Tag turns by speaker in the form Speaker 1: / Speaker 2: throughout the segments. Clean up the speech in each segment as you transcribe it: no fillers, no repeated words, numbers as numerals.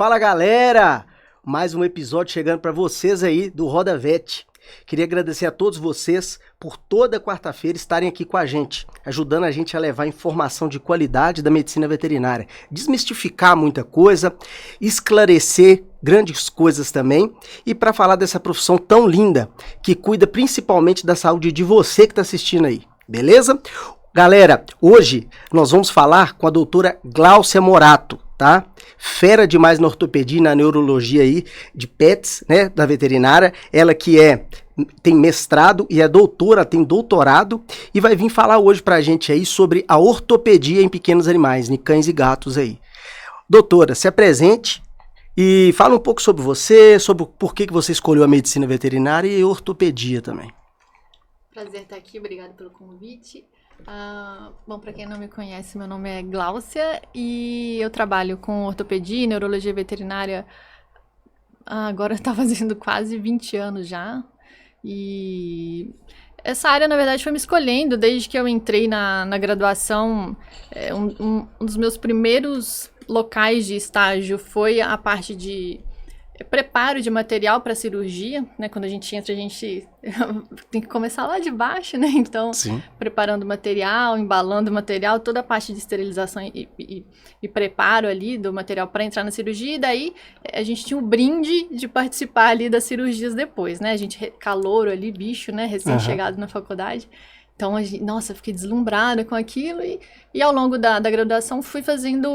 Speaker 1: Fala galera, mais um episódio chegando para vocês aí do Roda Vet. Queria agradecer a todos vocês por toda quarta-feira estarem aqui com a gente, ajudando a gente a levar informação de qualidade da medicina veterinária, desmistificar muita coisa, esclarecer grandes coisas também e para falar dessa profissão tão linda que cuida principalmente da saúde de você que está assistindo aí, beleza? Galera, hoje nós vamos falar com a doutora Gláucia Morato, tá? Fera demais na ortopedia e na neurologia aí de pets, né, da veterinária. Ela que tem mestrado e é doutora, tem doutorado e vai vir falar hoje pra gente aí sobre a ortopedia em pequenos animais, em cães e gatos aí. Doutora, se apresente e fala um pouco sobre você, sobre por que você escolheu a medicina veterinária e a ortopedia também.
Speaker 2: Prazer estar aqui, obrigada pelo convite. Bom, para quem não me conhece, meu nome é Gláucia e eu trabalho com ortopedia e neurologia veterinária agora está fazendo quase 20 anos já. E essa área, na verdade, foi me escolhendo desde que eu entrei na graduação. Um dos meus primeiros locais de estágio foi a parte de preparo de material para cirurgia, né? Quando a gente entra, a gente tem que começar lá de baixo, né? Então, sim, preparando material, embalando material, toda a parte de esterilização e preparo ali do material para entrar na cirurgia. E daí, a gente tinha o brinde de participar ali das cirurgias depois, né? A gente, calouro ali, bicho, né? Recém-chegado na faculdade. Então, nossa, fiquei deslumbrada com aquilo e ao longo da graduação fui fazendo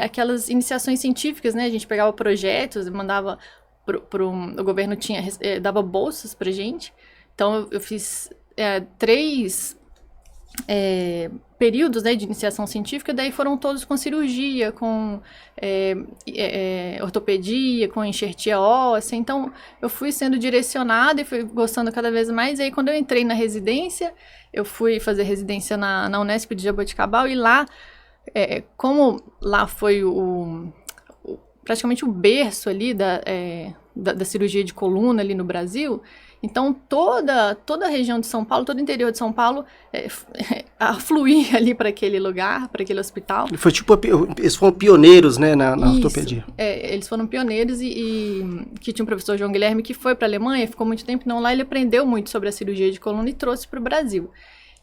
Speaker 2: aquelas iniciações científicas, né? A gente pegava projetos, mandava o governo dava bolsas pra gente. Então, eu fiz 3 períodos, né, de iniciação científica, daí foram todos com cirurgia, com ortopedia, com enxertia óssea. Então, eu fui sendo direcionada e fui gostando cada vez mais. E aí, quando eu entrei na residência, eu fui fazer residência na Unesp de Jaboticabal e lá, como lá foi praticamente o berço ali da cirurgia de coluna ali no Brasil, então toda a região de São Paulo, todo o interior de São Paulo afluía ali para aquele lugar, para aquele hospital.
Speaker 1: Foi tipo, eles foram pioneiros, né, na ortopedia.
Speaker 2: Eles foram pioneiros e que tinha um professor, João Guilherme, que foi para a Alemanha, ficou muito tempo não lá, ele aprendeu muito sobre a cirurgia de coluna e trouxe para o Brasil.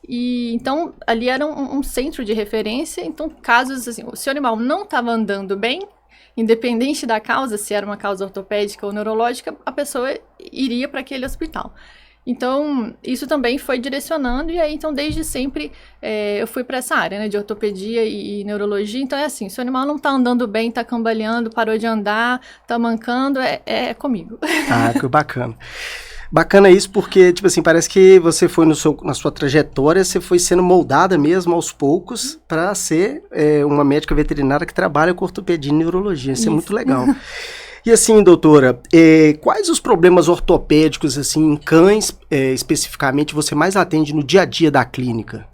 Speaker 2: E então ali era um centro de referência, então casos assim, se o animal não estava andando bem, independente da causa, se era uma causa ortopédica ou neurológica, a pessoa iria para aquele hospital. Então, isso também foi direcionando, e aí, então, desde sempre, eu fui para essa área, né, de ortopedia e neurologia. Então, é assim, se o animal não está andando bem, está cambaleando, parou de andar, está mancando, é comigo.
Speaker 1: Ah, que bacana. Bacana isso porque, tipo assim, parece que você foi na sua trajetória, você foi sendo moldada mesmo aos poucos para ser uma médica veterinária que trabalha com ortopedia e neurologia. Isso é muito legal. E assim, doutora, quais os problemas ortopédicos, assim, em cães, especificamente, você mais atende no dia a dia da clínica?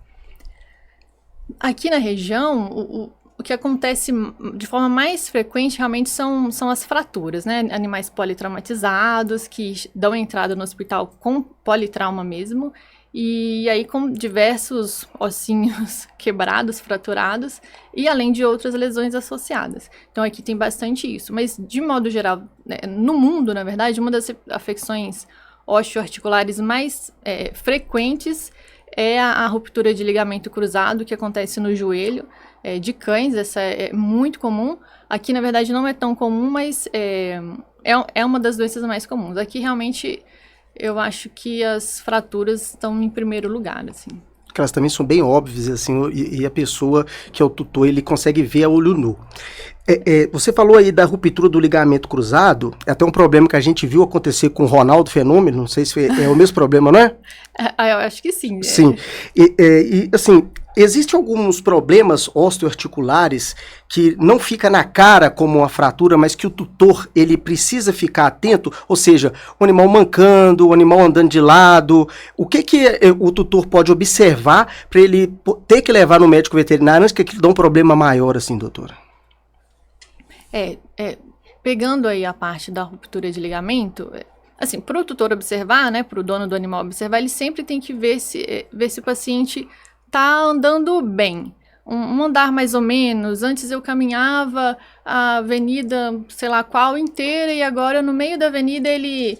Speaker 2: Aqui na região, o que acontece de forma mais frequente realmente são as fraturas, né? Animais politraumatizados que dão entrada no hospital com politrauma mesmo, e aí com diversos ossinhos quebrados, fraturados, e além de outras lesões associadas. Então aqui tem bastante isso, mas de modo geral, né, no mundo, na verdade, uma das afecções osteoarticulares mais frequentes é a ruptura de ligamento cruzado, que acontece no joelho, de cães. Essa é muito comum. Aqui, na verdade, não é tão comum, mas é uma das doenças mais comuns. Aqui, realmente, eu acho que as fraturas estão em primeiro lugar, assim.
Speaker 1: Porque elas também são bem óbvias, assim, e a pessoa que é o tutor, ele consegue ver a olho nu. Você falou aí da ruptura do ligamento cruzado, é até um problema que a gente viu acontecer com o Ronaldo Fenômeno, não sei se é o mesmo problema, não é?
Speaker 2: Eu acho que sim.
Speaker 1: Sim, e assim, existem alguns problemas osteoarticulares que não fica na cara como uma fratura, mas que o tutor, ele precisa ficar atento, ou seja, o animal mancando, o animal andando de lado, o que o tutor pode observar para ele ter que levar no médico veterinário antes que aquilo dê um problema maior, assim, doutora?
Speaker 2: Pegando aí a parte da ruptura de ligamento, assim, para o tutor observar, né, para o dono do animal observar, ele sempre tem que ver se o paciente está andando bem. um andar mais ou menos. Antes eu caminhava a avenida, sei lá qual, inteira, e agora no meio da avenida ele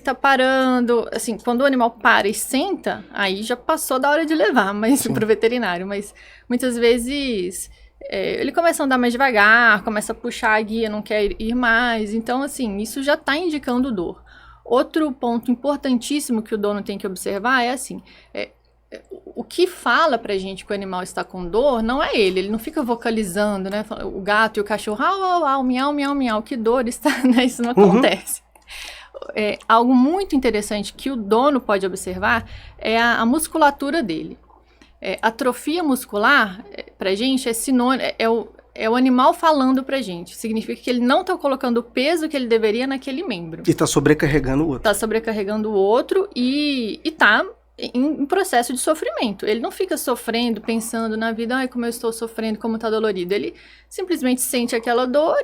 Speaker 2: tá parando. Assim, quando o animal para e senta, aí já passou da hora de levar pro veterinário. Mas muitas vezes ele começa a andar mais devagar, começa a puxar a guia, não quer ir mais. Então, assim, isso já está indicando dor. Outro ponto importantíssimo que o dono tem que observar é assim, o que fala pra gente que o animal está com dor não é ele não fica vocalizando, né? O gato e o cachorro, au, au, au, miau, miau, miau, que dor está, né? Isso não acontece. Algo muito interessante que o dono pode observar é a musculatura dele. Atrofia muscular, pra gente, é sinônimo, é o animal falando pra gente. Significa que ele não está colocando o peso que ele deveria naquele membro.
Speaker 1: E está sobrecarregando o outro.
Speaker 2: Está sobrecarregando o outro e está em processo de sofrimento. Ele não fica sofrendo, pensando na vida, ai, como eu estou sofrendo, como está dolorido. Ele simplesmente sente aquela dor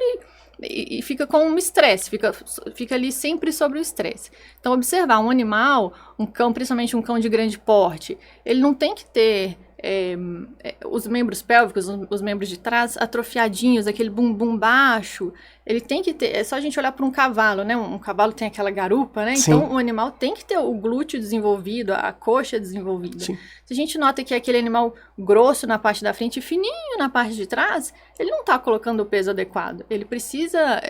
Speaker 2: e fica com um estresse, fica ali sempre sobre o estresse. Então, observar um animal, um cão, principalmente um cão de grande porte, ele não tem que ter os membros pélvicos, os membros de trás atrofiadinhos, aquele bumbum baixo. Ele tem que ter, é só a gente olhar para um cavalo, né? Um cavalo tem aquela garupa, né?
Speaker 1: Sim.
Speaker 2: Então o animal tem que ter o glúteo desenvolvido, a coxa desenvolvida. Sim. Se a gente nota que é aquele animal grosso na parte da frente e fininho na parte de trás, ele não está colocando o peso adequado. Ele precisa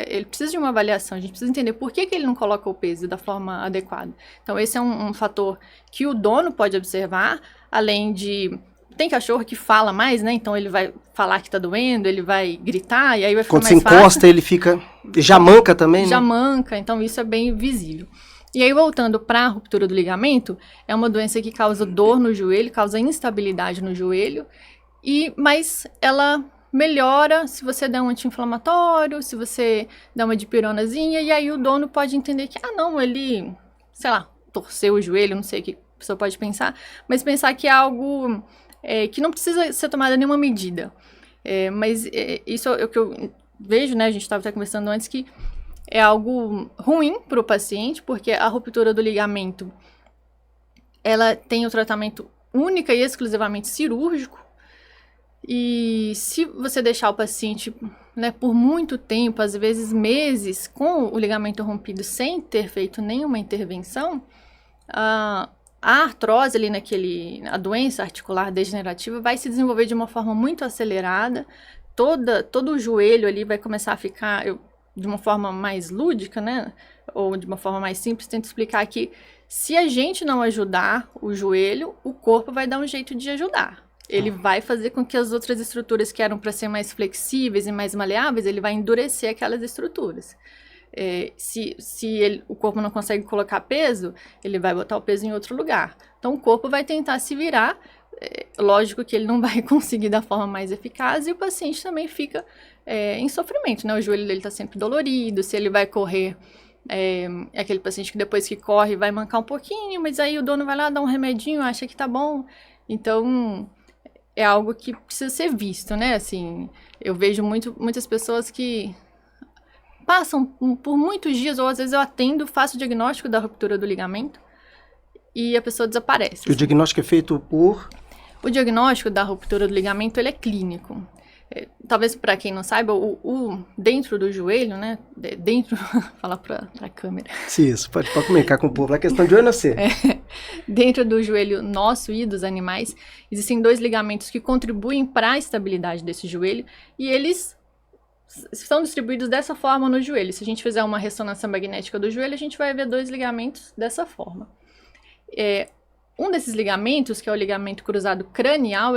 Speaker 2: de uma avaliação, a gente precisa entender por que ele não coloca o peso da forma adequada. Então esse é um fator que o dono pode observar, além de... Tem cachorro que fala mais, né? Então ele vai falar que tá doendo, ele vai gritar, e aí vai ficar
Speaker 1: quando
Speaker 2: mais fácil.
Speaker 1: Quando você encosta, ele fica... Já manca também, né?
Speaker 2: Já manca, então isso é bem visível. E aí, voltando para a ruptura do ligamento, é uma doença que causa dor no joelho, causa instabilidade no joelho, mas ela melhora se você der um anti-inflamatório, se você der uma dipironazinha, e aí o dono pode entender que, não, ele, sei lá, torceu o joelho, não sei o que a pessoa pode pensar, mas pensar que é algo... que não precisa ser tomada nenhuma medida. Mas isso é o que eu vejo, né? A gente estava até conversando antes, que é algo ruim para o paciente, porque a ruptura do ligamento, ela tem o tratamento única e exclusivamente cirúrgico. E se você deixar o paciente, né, por muito tempo, às vezes meses, com o ligamento rompido sem ter feito nenhuma intervenção, a artrose ali a doença articular degenerativa vai se desenvolver de uma forma muito acelerada, todo o joelho ali vai começar a ficar, de uma forma mais lúdica, né, ou de uma forma mais simples, tento explicar que se a gente não ajudar o joelho, o corpo vai dar um jeito de ajudar. Ele vai fazer com que as outras estruturas que eram para ser mais flexíveis e mais maleáveis, ele vai endurecer aquelas estruturas. Se o corpo não consegue colocar peso, ele vai botar o peso em outro lugar. Então, o corpo vai tentar se virar. Lógico que ele não vai conseguir da forma mais eficaz e o paciente também fica em sofrimento, né? O joelho dele está sempre dolorido, se ele vai correr, é aquele paciente que depois que corre vai mancar um pouquinho, mas aí o dono vai lá dar um remedinho, acha que tá bom. Então, é algo que precisa ser visto, né? Assim, eu vejo muitas pessoas que passam por muitos dias, ou às vezes eu atendo, faço o diagnóstico da ruptura do ligamento e a pessoa desaparece.
Speaker 1: E o diagnóstico é feito por?
Speaker 2: O diagnóstico da ruptura do ligamento, ele é clínico. Talvez para quem não saiba, o dentro do joelho, né? Dentro, falar para a câmera.
Speaker 1: Sim, isso, pode comunicar com o povo. É questão de olho você.
Speaker 2: Dentro do joelho nosso e dos animais, existem 2 ligamentos que contribuem para a estabilidade desse joelho e eles estão distribuídos dessa forma no joelho. Se a gente fizer uma ressonância magnética do joelho, a gente vai ver 2 ligamentos dessa forma. Um desses ligamentos, que é o ligamento cruzado cranial,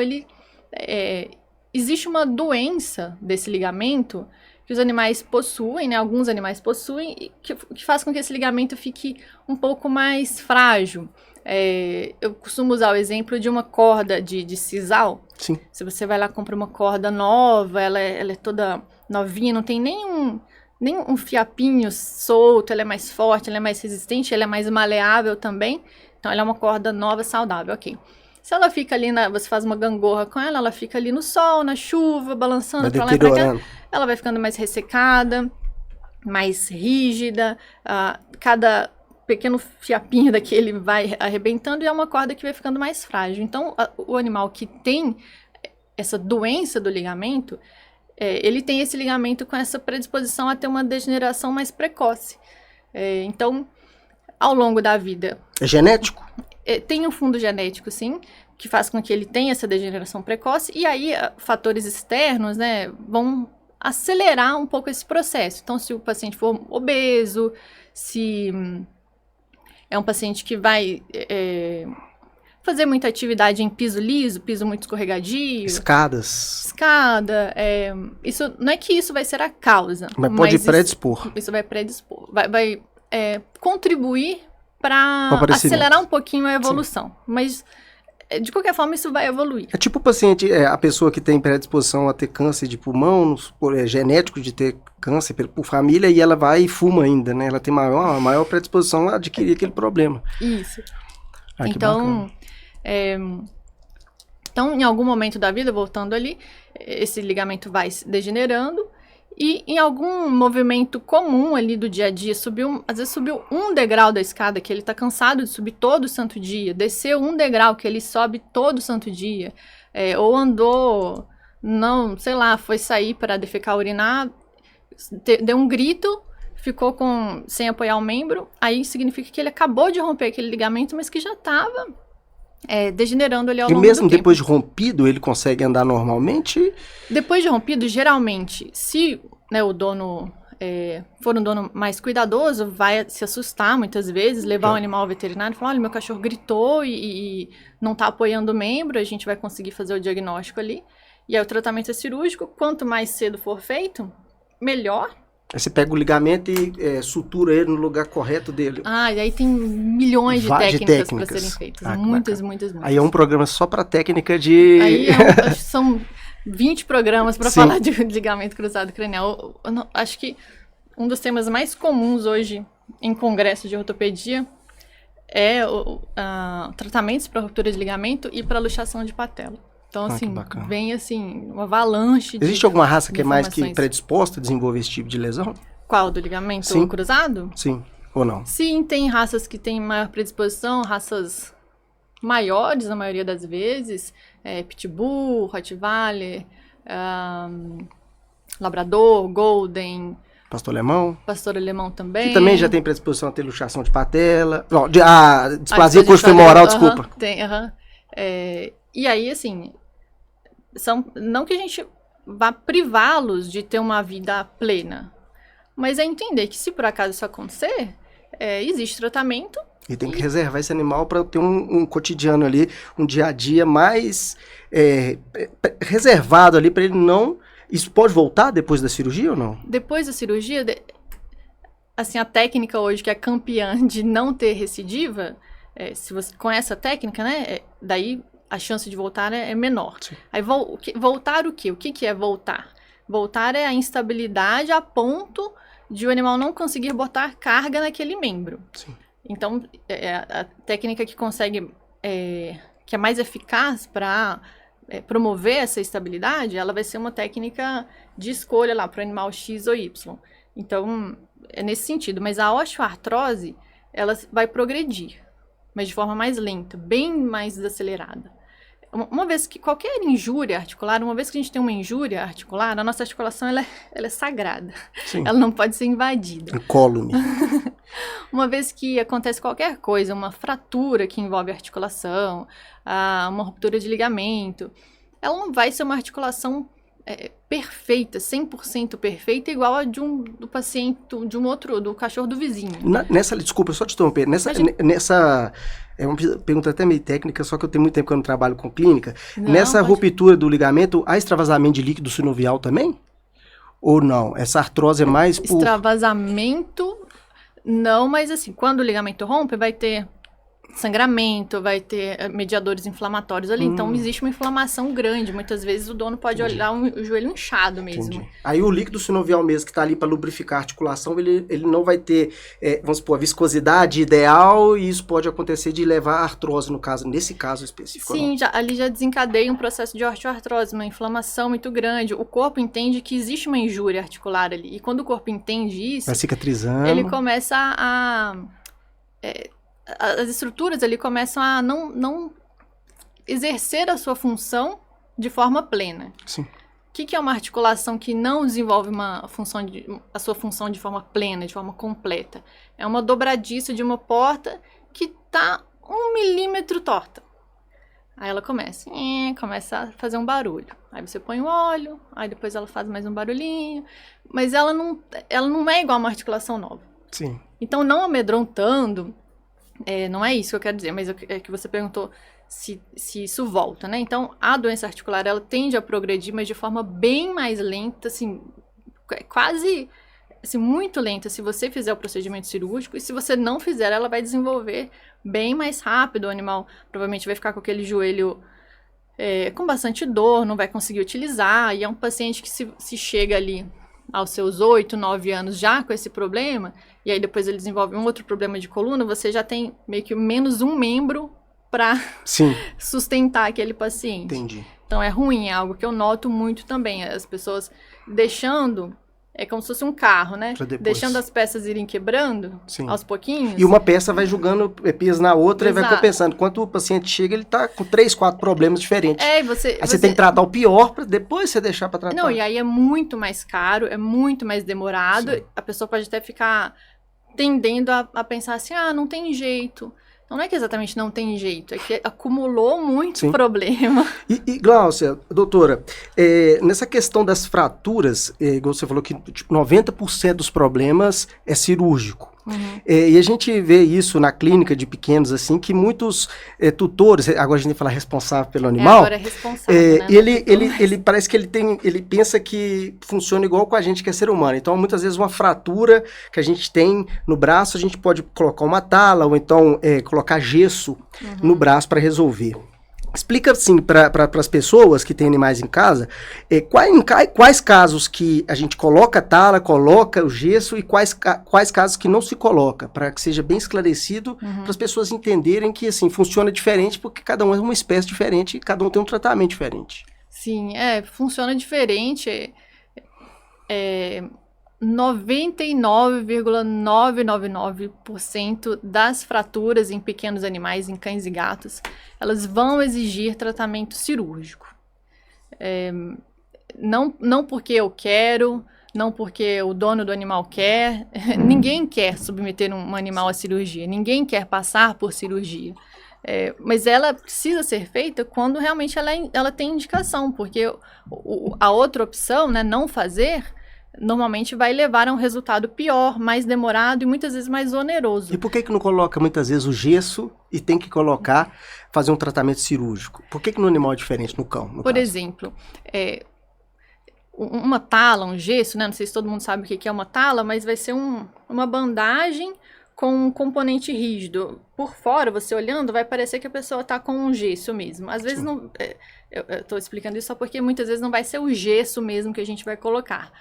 Speaker 2: existe uma doença desse ligamento que os animais possuem, né? Alguns animais possuem, e que faz com que esse ligamento fique um pouco mais frágil. Eu costumo usar o exemplo de uma corda de sisal.
Speaker 1: Sim.
Speaker 2: Se você vai lá e compra uma corda nova, ela é toda novinha, não tem nenhum fiapinho solto, ela é mais forte, ela é mais resistente, ela é mais maleável também. Então, ela é uma corda nova, saudável, ok. Se ela fica ali, você faz uma gangorra com ela fica ali no sol, na chuva, balançando pra lá e pra cá, ela vai ficando mais ressecada, mais rígida, cada pequeno fiapinho daquele vai arrebentando e é uma corda que vai ficando mais frágil. Então, o animal que tem essa doença do ligamento, ele tem esse ligamento com essa predisposição a ter uma degeneração mais precoce. Então, ao longo da vida...
Speaker 1: É genético?
Speaker 2: Tem um fundo genético, sim, que faz com que ele tenha essa degeneração precoce, e aí fatores externos, né, vão acelerar um pouco esse processo. Então, se o paciente for obeso, se é um paciente que vai fazer muita atividade em piso liso, piso muito escorregadio... Escada. Isso, não é que isso vai ser a causa.
Speaker 1: Mas pode predispor.
Speaker 2: Isso vai predispor. Vai contribuir para acelerar um pouquinho a evolução. Sim. Mas, de qualquer forma, isso vai evoluir.
Speaker 1: É tipo o paciente, a pessoa que tem predisposição a ter câncer de pulmão, genético de ter câncer por família, e ela vai e fuma ainda, né? Ela tem maior predisposição a adquirir aquele problema.
Speaker 2: Isso. Então, então, em algum momento da vida, voltando ali, esse ligamento vai se degenerando, e em algum movimento comum ali do dia a dia, às vezes subiu um degrau da escada, que ele está cansado de subir todo santo dia, desceu um degrau que ele sobe todo santo dia, ou andou, foi sair para defecar, urinar, deu um grito, ficou sem apoiar o membro, aí significa que ele acabou de romper aquele ligamento, mas que já estava degenerando ali ao longo do tempo.
Speaker 1: E mesmo depois de rompido, ele consegue andar normalmente?
Speaker 2: Depois de rompido, geralmente, se o dono for um dono mais cuidadoso, vai se assustar muitas vezes, levar o animal ao veterinário e falar, olha, meu cachorro gritou e não está apoiando o membro, a gente vai conseguir fazer o diagnóstico ali. E aí o tratamento é cirúrgico, quanto mais cedo for feito, melhor.
Speaker 1: Aí você pega o ligamento e sutura ele no lugar correto dele.
Speaker 2: E aí tem milhões de técnicas para serem feitas. Muitas.
Speaker 1: Aí é um programa só para técnica de...
Speaker 2: Aí são 20 programas para falar de ligamento cruzado cranial. Acho que um dos temas mais comuns hoje em congressos de ortopedia é tratamentos para ruptura de ligamento e para luxação de patela. Então, vem uma avalanche de...
Speaker 1: Existe alguma raça que é mais predisposta a desenvolver esse tipo de lesão?
Speaker 2: Qual? Do ligamento cruzado?
Speaker 1: Sim. Ou não?
Speaker 2: Sim, tem raças que têm maior predisposição, raças maiores, na maioria das vezes. Pitbull, Rottweiler, Labrador, Golden...
Speaker 1: Pastor alemão?
Speaker 2: Pastor alemão também.
Speaker 1: Que também já tem predisposição a ter luxação de patela. Não, displasia coxofemoral, desculpa.
Speaker 2: Tem, e aí, não que a gente vá privá-los de ter uma vida plena, mas é entender que se por acaso isso acontecer, existe tratamento.
Speaker 1: E tem que reservar esse animal para ter um cotidiano ali, um dia a dia mais reservado ali para ele não... Isso pode voltar depois da cirurgia ou não?
Speaker 2: Depois da cirurgia, a técnica hoje que é campeã de não ter recidiva, se você conhece a técnica, né, daí a chance de voltar é menor. Sim. Aí voltar o quê? O que é voltar? Voltar é a instabilidade a ponto de o animal não conseguir botar carga naquele membro.
Speaker 1: Sim.
Speaker 2: Então, a técnica que consegue, que é mais eficaz para promover essa estabilidade, ela vai ser uma técnica de escolha lá para o animal X ou Y. Então, é nesse sentido. Mas a osteoartrose, ela vai progredir, mas de forma mais lenta, bem mais desacelerada. Uma vez que qualquer injúria articular, uma vez que a gente tem uma injúria articular, a nossa articulação ela é sagrada. Sim. Ela não pode ser invadida.
Speaker 1: Incólume.
Speaker 2: Uma vez que acontece qualquer coisa, uma fratura que envolve articulação, uma ruptura de ligamento, ela não vai ser uma articulação perfeita, 100% perfeita, igual a do paciente, do cachorro do vizinho.
Speaker 1: Desculpa, só te interromper, nessa é uma pergunta até meio técnica, só que eu tenho muito tempo que eu não trabalho com clínica. Nessa ruptura do ligamento, há extravasamento de líquido sinovial também? Ou não? Essa artrose é mais por...
Speaker 2: Extravasamento, não, mas quando o ligamento rompe, vai ter sangramento, vai ter mediadores inflamatórios ali. Então, existe uma inflamação grande. Muitas vezes o dono pode olhar o joelho inchado mesmo.
Speaker 1: Entendi. Aí o líquido sinovial mesmo, que está ali para lubrificar a articulação, ele não vai ter, vamos supor, a viscosidade ideal, e isso pode acontecer de levar a artrose, no caso, nesse caso específico.
Speaker 2: Sim, ali já desencadeia um processo de osteoartrose, uma inflamação muito grande. O corpo entende que existe uma injúria articular ali. E quando o corpo entende isso,
Speaker 1: vai cicatrizando.
Speaker 2: Ele começa as estruturas ali começam a não exercer a sua função de forma plena.
Speaker 1: Sim.
Speaker 2: O que é uma articulação que não desenvolve a sua função de forma plena, de forma completa? É uma dobradiça de uma porta que está 1 milímetro torta. Aí ela começa a fazer um barulho. Aí você põe o óleo, aí depois ela faz mais um barulhinho. Mas ela não é igual a uma articulação nova.
Speaker 1: Sim.
Speaker 2: Então, não amedrontando, não é isso que eu quero dizer, mas é que você perguntou se isso volta, né? Então, a doença articular, ela tende a progredir, mas de forma bem mais lenta, assim, quase, assim, muito lenta se você fizer o procedimento cirúrgico, e se você não fizer, ela vai desenvolver bem mais rápido. O animal provavelmente vai ficar com aquele joelho com bastante dor, não vai conseguir utilizar, e é um paciente que se chega ali aos seus 8, 9 anos já com esse problema, e aí depois ele desenvolve um outro problema de coluna, você já tem meio que menos um membro para sustentar aquele paciente.
Speaker 1: Entendi.
Speaker 2: Então é ruim, é algo que eu noto muito também, as pessoas deixando... É como se fosse um carro, né? Deixando as peças irem quebrando aos pouquinhos.
Speaker 1: E uma peça vai jogando peso na outra. Exato. E vai compensando. Quando o paciente chega, ele tá com 3, 4 problemas diferentes.
Speaker 2: Aí
Speaker 1: você tem que tratar o pior para depois você deixar para tratar.
Speaker 2: Não, e aí é muito mais caro, é muito mais demorado. Sim. A pessoa pode até ficar tendendo a pensar assim, não tem jeito. Não é que exatamente não tem jeito, é que acumulou muito problema.
Speaker 1: E Gláucia, doutora, nessa questão das fraturas, igual você falou que tipo, 90% dos problemas é cirúrgico. Uhum. E a gente vê isso na clínica de pequenos, assim, que muitos tutores, agora a gente fala responsável pelo animal,
Speaker 2: agora é responsável, né?
Speaker 1: ele parece que ele pensa que funciona igual com a gente que é ser humano. Então, muitas vezes uma fratura que a gente tem no braço, a gente pode colocar uma tala ou então colocar gesso no braço para resolver. Explica, assim, para as pessoas que têm animais em casa, quais casos que a gente coloca a tala, coloca o gesso e quais casos que não se coloca, para que seja bem esclarecido, para as pessoas entenderem que, assim, funciona diferente, porque cada um é uma espécie diferente e cada um tem um tratamento diferente.
Speaker 2: Sim, funciona diferente. 99,999% das fraturas em pequenos animais, em cães e gatos, elas vão exigir tratamento cirúrgico. Não porque eu quero, não porque o dono do animal quer. Ninguém quer submeter um animal à cirurgia, ninguém quer passar por cirurgia. Mas ela precisa ser feita quando realmente ela tem indicação, porque a outra opção, né, não fazer, normalmente vai levar a um resultado pior, mais demorado e muitas vezes mais oneroso.
Speaker 1: E por que não coloca muitas vezes o gesso e tem que fazer um tratamento cirúrgico? Por que no animal é diferente, no cão?
Speaker 2: Por exemplo, uma tala, um gesso, né? Não sei se todo mundo sabe o que é uma tala, mas vai ser uma bandagem com um componente rígido. Por fora, você olhando, vai parecer que a pessoa está com um gesso mesmo. Às vezes não... Eu estou explicando isso só porque muitas vezes não vai ser o gesso mesmo que a gente vai colocar.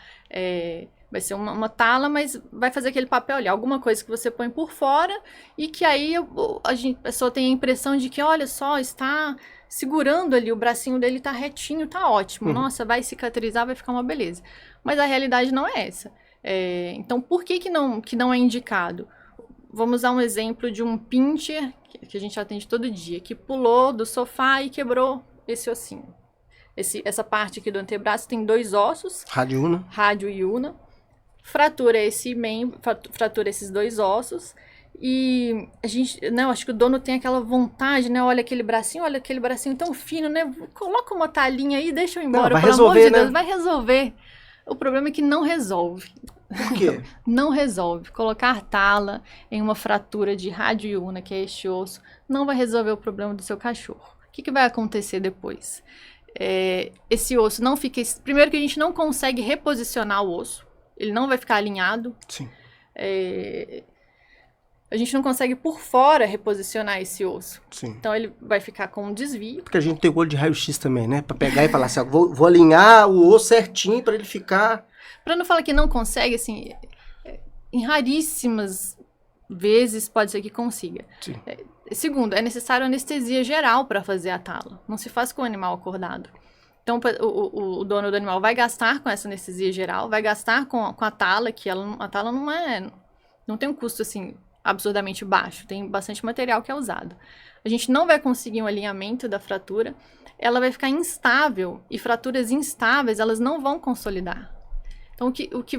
Speaker 2: Vai ser uma tala, mas vai fazer aquele papel ali, alguma coisa que você põe por fora e que aí a pessoa tem a impressão de que, olha só, está segurando ali, o bracinho dele está retinho, está ótimo. Nossa, vai cicatrizar, vai ficar uma beleza. Mas a realidade não é essa. Então, por que não é indicado? Vamos dar um exemplo de um pincher, que a gente atende todo dia, que pulou do sofá e quebrou esse ossinho. Essa parte aqui do antebraço tem 2 ossos. Rádio e una. Fratura fratura esses 2 ossos. E a gente, né, eu acho que o dono tem aquela vontade, né? Olha aquele bracinho tão fino, né? Coloca uma talinha aí e deixa eu ir embora, pelo amor de Deus, vai resolver. O problema é que não resolve.
Speaker 1: Por quê?
Speaker 2: Não resolve. Colocar tala em uma fratura de rádio e una, que é este osso, não vai resolver o problema do seu cachorro. O que vai acontecer depois? Esse osso não fica... Primeiro que a gente não consegue reposicionar o osso. Ele não vai ficar alinhado.
Speaker 1: Sim.
Speaker 2: A gente não consegue por fora reposicionar esse osso.
Speaker 1: Sim.
Speaker 2: Então ele vai ficar com um desvio.
Speaker 1: Porque a gente tem o olho de raio-x também, né? Pra pegar e falar assim, vou alinhar o osso certinho pra ele ficar...
Speaker 2: Pra não falar que não consegue, assim... Em raríssimas vezes pode ser que consiga.
Speaker 1: Sim.
Speaker 2: Segundo, é necessário anestesia geral para fazer a tala. Não se faz com o animal acordado. Então, o dono do animal vai gastar com essa anestesia geral, vai gastar com a tala, que a tala não tem um custo, assim, absurdamente baixo. Tem bastante material que é usado. A gente não vai conseguir um alinhamento da fratura. ela vai ficar instável, e fraturas instáveis, elas não vão consolidar. Então, o que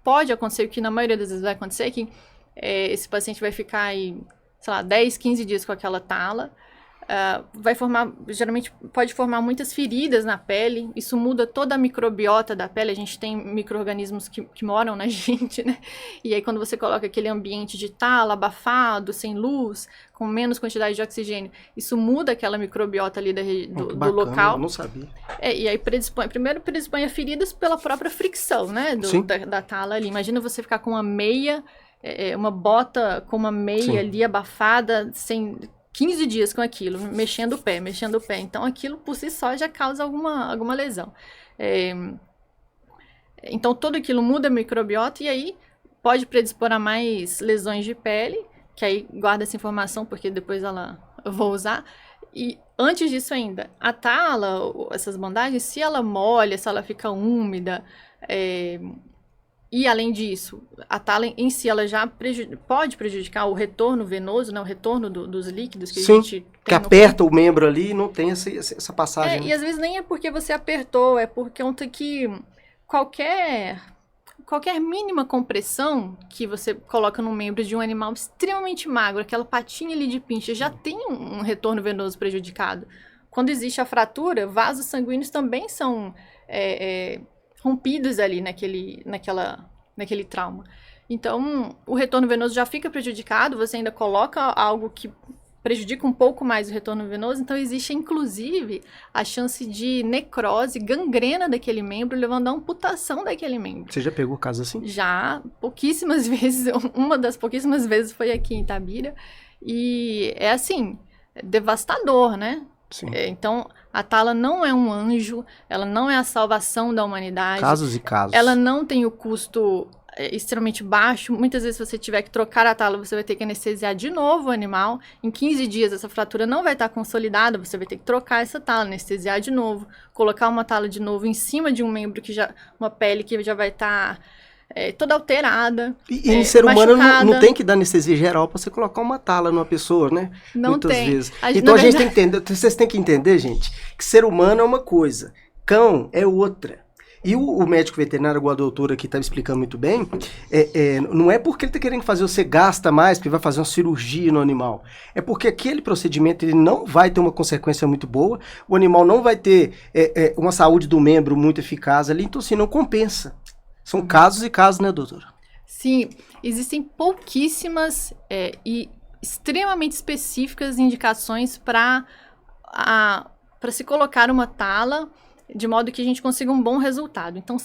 Speaker 2: pode acontecer, o que na maioria das vezes vai acontecer, é que esse paciente vai ficar aí, sei lá, 10, 15 dias com aquela tala, geralmente pode formar muitas feridas na pele, isso muda toda a microbiota da pele, a gente tem micro-organismos que moram na gente, né? E aí quando você coloca aquele ambiente de tala, abafado, sem luz, com menos quantidade de oxigênio, isso muda aquela microbiota ali do
Speaker 1: bacana,
Speaker 2: local.
Speaker 1: Eu não sabia.
Speaker 2: E aí primeiro predispõe a feridas pela própria fricção, né? Da tala ali. Imagina você ficar com uma meia, uma bota com uma meia ali abafada, sem 15 dias com aquilo, mexendo o pé. Então, aquilo por si só já causa alguma lesão. Então, tudo aquilo muda a microbiota e aí pode predispor a mais lesões de pele, que aí guarda essa informação, porque depois eu vou usar. E antes disso ainda, a tala, essas bandagens, se ela molha, se ela fica úmida, e além disso, a tala em si, ela já pode prejudicar o retorno venoso, né, o retorno dos líquidos que a gente tem.
Speaker 1: Que aperta o membro ali e não tem essa passagem.
Speaker 2: E às vezes nem é porque você apertou, é por conta que qualquer mínima compressão que você coloca no membro de um animal extremamente magro, aquela patinha ali de pincha, já tem um retorno venoso prejudicado. Quando existe a fratura, vasos sanguíneos também são rompidos ali naquele trauma. Então, o retorno venoso já fica prejudicado, você ainda coloca algo que prejudica um pouco mais o retorno venoso, então existe, inclusive, a chance de necrose, gangrena daquele membro, levando à amputação daquele membro.
Speaker 1: Você já pegou caso assim?
Speaker 2: Já, pouquíssimas vezes, uma das pouquíssimas vezes foi aqui em Itabira, e é assim, devastador, né?
Speaker 1: Sim.
Speaker 2: Então, a tala não é um anjo, ela não é a salvação da humanidade.
Speaker 1: Casos e casos.
Speaker 2: Ela não tem o custo extremamente baixo. Muitas vezes, se você tiver que trocar a tala, você vai ter que anestesiar de novo o animal. Em 15 dias, essa fratura não vai estar consolidada, você vai ter que trocar essa tala, anestesiar de novo, colocar uma tala de novo em cima de um membro uma pele que já vai estar toda alterada.
Speaker 1: E em ser humano não tem que dar anestesia geral para você colocar uma tala numa pessoa, né?
Speaker 2: Não
Speaker 1: Muitas
Speaker 2: tem.
Speaker 1: vezes. Então a gente tem que entender, vocês têm que entender, gente, que ser humano é uma coisa, cão é outra. E o médico veterinário, igual a doutora aqui está explicando muito bem, não é porque ele está querendo fazer você gasta mais, porque vai fazer uma cirurgia no animal. É porque aquele procedimento ele não vai ter uma consequência muito boa, o animal não vai ter uma saúde do membro muito eficaz ali, então assim, não compensa. São casos e casos, né, doutora?
Speaker 2: Sim, existem pouquíssimas e extremamente específicas indicações para se colocar uma tala de modo que a gente consiga um bom resultado. Então,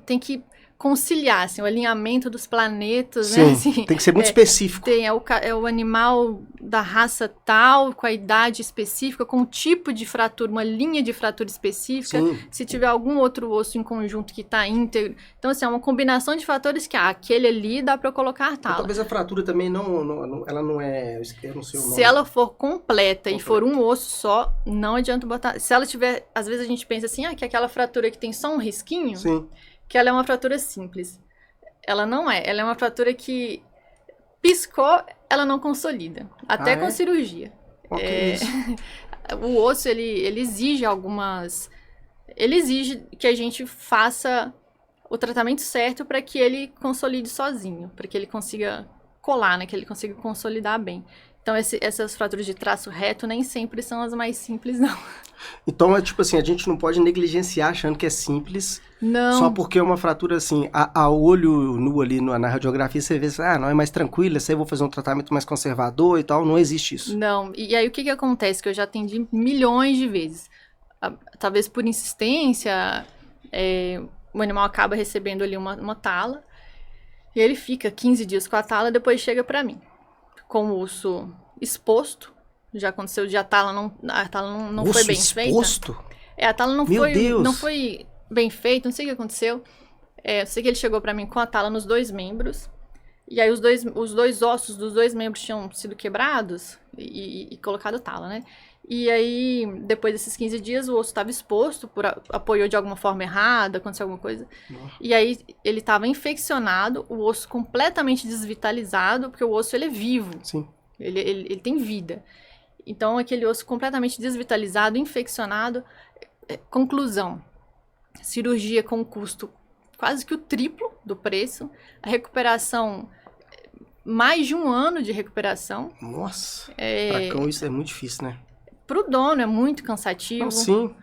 Speaker 2: tem que conciliar assim, o alinhamento dos planetas.
Speaker 1: Sim,
Speaker 2: né? Assim,
Speaker 1: tem que ser muito específico.
Speaker 2: É o animal da raça tal, com a idade específica, com o tipo de fratura, uma linha de fratura específica.
Speaker 1: Sim.
Speaker 2: Se tiver algum outro osso em conjunto que está íntegro. Então, assim, é uma combinação de fatores que aquele ali dá para eu colocar tala.
Speaker 1: Talvez a fratura também ela não é, eu não sei o nome.
Speaker 2: Se ela for completa e for um osso só, não adianta botar. Se ela tiver, às vezes a gente pensa assim, que aquela fratura que tem só um risquinho,
Speaker 1: sim,
Speaker 2: que ela é uma fratura simples. Ela não é. Ela é uma fratura que piscou, ela não consolida. Até com cirurgia. O osso, ele exige ele exige que a gente faça o tratamento certo para que ele consolide sozinho, para que ele consiga colar, né? Que ele consiga consolidar bem. Então, essas fraturas de traço reto nem sempre são as mais simples, não.
Speaker 1: Então, é tipo assim, a gente não pode negligenciar achando que é simples.
Speaker 2: Não.
Speaker 1: Só porque é uma fratura assim, a olho nu ali na radiografia, você vê, não, é mais tranquila, essa aí eu vou fazer um tratamento mais conservador e tal, não existe isso.
Speaker 2: Não, e aí o que acontece? Que eu já atendi milhões de vezes. Talvez por insistência, o animal acaba recebendo ali uma tala, e ele fica 15 dias com a tala, depois chega pra mim. Com o osso exposto, já aconteceu de a tala não foi bem
Speaker 1: exposto?
Speaker 2: feita. A tala não foi bem feita, não sei o que aconteceu. Eu sei que ele chegou pra mim com a tala nos 2 membros, e aí os dois ossos dos 2 membros tinham sido quebrados e colocado tala, né? E aí, depois desses 15 dias, o osso estava exposto, apoiou de alguma forma errada, aconteceu alguma coisa. Nossa. E aí, ele estava infeccionado, o osso completamente desvitalizado, porque o osso, ele é vivo.
Speaker 1: Sim.
Speaker 2: Ele tem vida. Então, aquele osso completamente desvitalizado, infeccionado. Conclusão, cirurgia com custo quase que o triplo do preço, a recuperação, mais de 1 ano de recuperação.
Speaker 1: Nossa, pra cão isso é muito difícil, né?
Speaker 2: Para o dono é muito cansativo.
Speaker 1: Não, sim.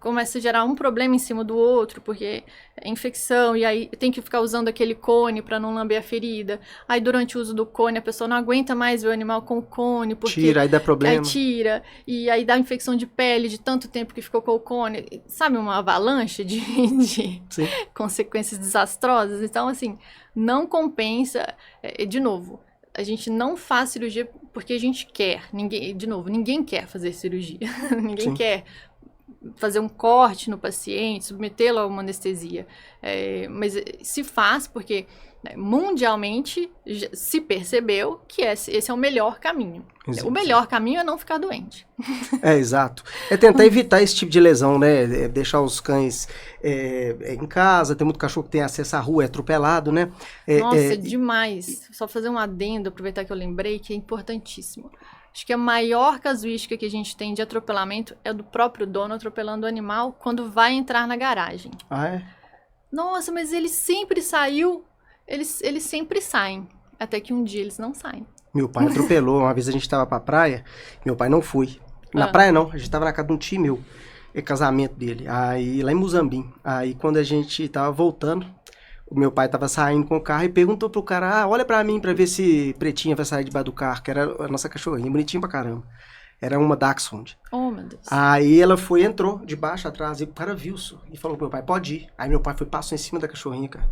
Speaker 2: Começa a gerar um problema em cima do outro, porque é infecção, e aí tem que ficar usando aquele cone para não lamber a ferida. Aí durante o uso do cone a pessoa não aguenta mais ver o animal com o cone, porque
Speaker 1: tira, aí dá problema.
Speaker 2: Aí tira, e aí dá infecção de pele de tanto tempo que ficou com o cone. Sabe, uma avalanche de consequências desastrosas. Então, assim, não compensa. De novo, a gente não faz cirurgia porque a gente quer. Ninguém quer fazer cirurgia. Ninguém quer fazer um corte no paciente, submetê-lo a uma anestesia. Mas se faz porque mundialmente se percebeu que esse é o melhor caminho. Exato. O melhor caminho é não ficar doente.
Speaker 1: Exato. É tentar evitar esse tipo de lesão, né? Deixar os cães em casa. Tem muito cachorro que tem acesso à rua, é atropelado, né?
Speaker 2: Nossa, demais. Só fazer um adendo, aproveitar que eu lembrei, que é importantíssimo. Acho que a maior casuística que a gente tem de atropelamento é do próprio dono atropelando o animal quando vai entrar na garagem.
Speaker 1: Ah, é?
Speaker 2: Nossa, mas ele sempre saiu. Eles sempre saem. Até que um dia eles não saem.
Speaker 1: Meu pai atropelou. Uma vez a gente tava pra praia, meu pai não foi. Na praia não, a gente tava na casa de um tio meu. É casamento dele. Aí, lá em Muzambim. Aí, quando a gente tava voltando, o meu pai tava saindo com o carro e perguntou pro cara, olha pra mim pra ver se Pretinha vai sair debaixo do carro, que era a nossa cachorrinha, bonitinha pra caramba. Era uma Dachshund.
Speaker 2: Oh, meu Deus.
Speaker 1: Aí ela entrou de baixo, atrás, e o cara viu isso. E falou pro meu pai, pode ir. Aí meu pai passou em cima da cachorrinha, cara.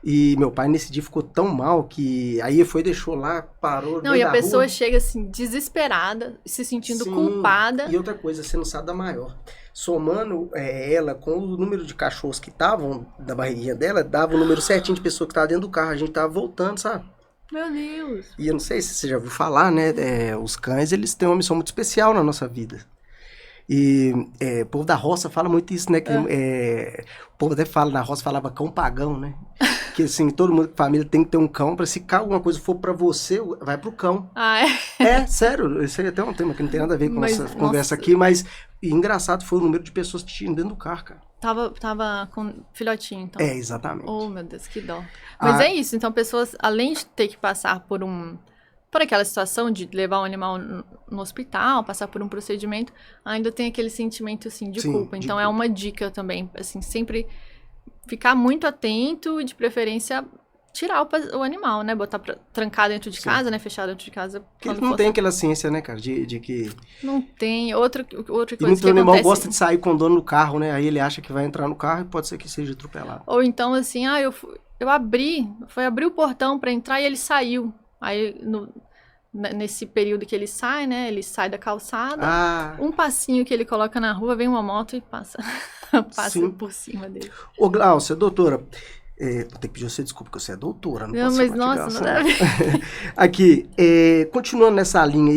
Speaker 1: E meu pai nesse dia ficou tão mal que aí foi, deixou lá, parou.
Speaker 2: Não, e a pessoa chega assim, desesperada, se sentindo culpada.
Speaker 1: E outra coisa, você não sabe da maior. Somando ela com o número de cachorros que estavam da barriguinha dela, dava o número certinho de pessoas que estavam dentro do carro. A gente tava voltando, sabe?
Speaker 2: Meu Deus.
Speaker 1: E eu não sei se você já ouviu falar, né? Os cães, eles têm uma missão muito especial na nossa vida. E o povo da roça fala muito isso, né? O povo até fala, na roça falava cão pagão, né? Que assim, todo mundo, família tem que ter um cão pra se alguma coisa for pra você, vai pro cão.
Speaker 2: Ah, é?
Speaker 1: Sério, isso aí é até um tema que não tem nada a ver com essa conversa aqui, mas engraçado foi o número de pessoas que tinham dentro do carro, cara.
Speaker 2: Tava com filhotinho, então.
Speaker 1: Exatamente.
Speaker 2: Oh, meu Deus, que dó. Mas é isso, então pessoas, além de ter que passar por aquela situação de levar um animal no hospital, passar por um procedimento, ainda tem aquele sentimento, assim, de culpa. Então, é uma dica também, assim, sempre ficar muito atento e, de preferência, tirar o animal, né? Botar trancar dentro de casa, né? Fechar dentro de casa.
Speaker 1: Porque não tem aquela ciência, né, cara, de que...
Speaker 2: Não tem. Outra coisa que
Speaker 1: acontece... E o animal gosta de sair com o dono no carro, né? Aí ele acha que vai entrar no carro e pode ser que seja atropelado.
Speaker 2: Ou então, assim, eu abri o portão pra entrar e ele saiu. Aí, nesse período que ele sai, né? Ele sai da calçada. Um passinho que ele coloca na rua, vem uma moto e passa por cima dele.
Speaker 1: Ô, Gláucia, doutora, vou ter que pedir você desculpa, porque você é doutora. Não
Speaker 2: mas nossa, não deve.
Speaker 1: Aqui, continuando nessa linha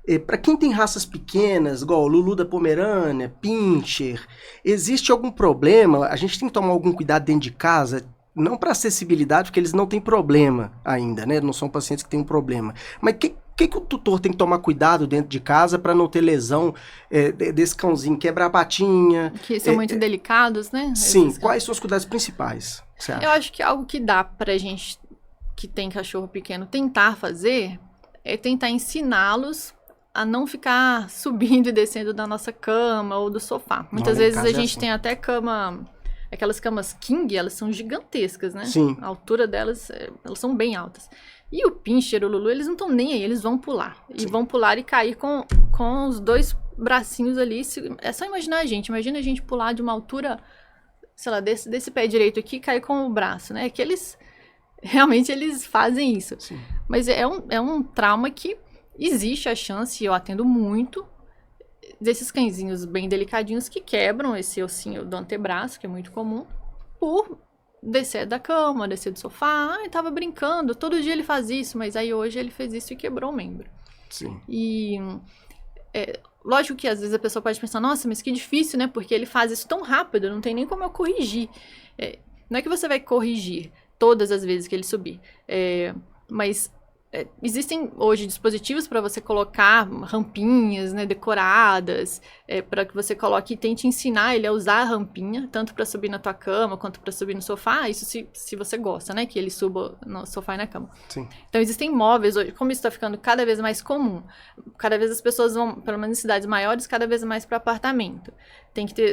Speaker 1: aí, para quem tem raças pequenas, igual Lulu da Pomerânia, Pinscher, existe algum problema? A gente tem que tomar algum cuidado dentro de casa? Não para acessibilidade, porque eles não têm problema ainda, né? Não são pacientes que têm um problema. Mas o que o tutor tem que tomar cuidado dentro de casa para não ter lesão desse cãozinho? Quebrar a patinha.
Speaker 2: Que são muito delicados, né?
Speaker 1: Sim. Quais são os cuidados principais, você acha?
Speaker 2: Eu acho que algo que dá pra gente que tem cachorro pequeno tentar fazer é tentar ensiná-los a não ficar subindo e descendo da nossa cama ou do sofá. Muitas vezes a gente tem até cama... Aquelas camas king, elas são gigantescas, né?
Speaker 1: Sim.
Speaker 2: A altura delas, elas são bem altas. E o Pinscher, o Lulu, eles não estão nem aí, eles vão pular. E vão pular e cair com os dois bracinhos ali. É só imaginar a gente. Imagina a gente pular de uma altura, sei lá, desse pé direito aqui e cair com o braço, né? Que realmente eles fazem isso.
Speaker 1: Sim.
Speaker 2: Mas é um trauma que existe a chance, e eu atendo muito, desses cãezinhos bem delicadinhos que quebram esse ossinho do antebraço, que é muito comum, por descer da cama, descer do sofá. Ele tava brincando, todo dia ele faz isso, mas aí hoje ele fez isso e quebrou o membro.
Speaker 1: Sim.
Speaker 2: E lógico que às vezes a pessoa pode pensar, nossa, mas que difícil, né? Porque ele faz isso tão rápido, não tem nem como eu corrigir. Não é que você vai corrigir todas as vezes que ele subir, mas existem hoje dispositivos para você colocar rampinhas, né, decoradas, para que você coloque e tente ensinar ele a usar a rampinha, tanto para subir na tua cama quanto para subir no sofá, isso se você gosta, né, que ele suba no sofá e na cama.
Speaker 1: Sim.
Speaker 2: Então existem móveis hoje, como isso está ficando cada vez mais comum, cada vez as pessoas vão, pelo menos em cidades maiores, cada vez mais para apartamento.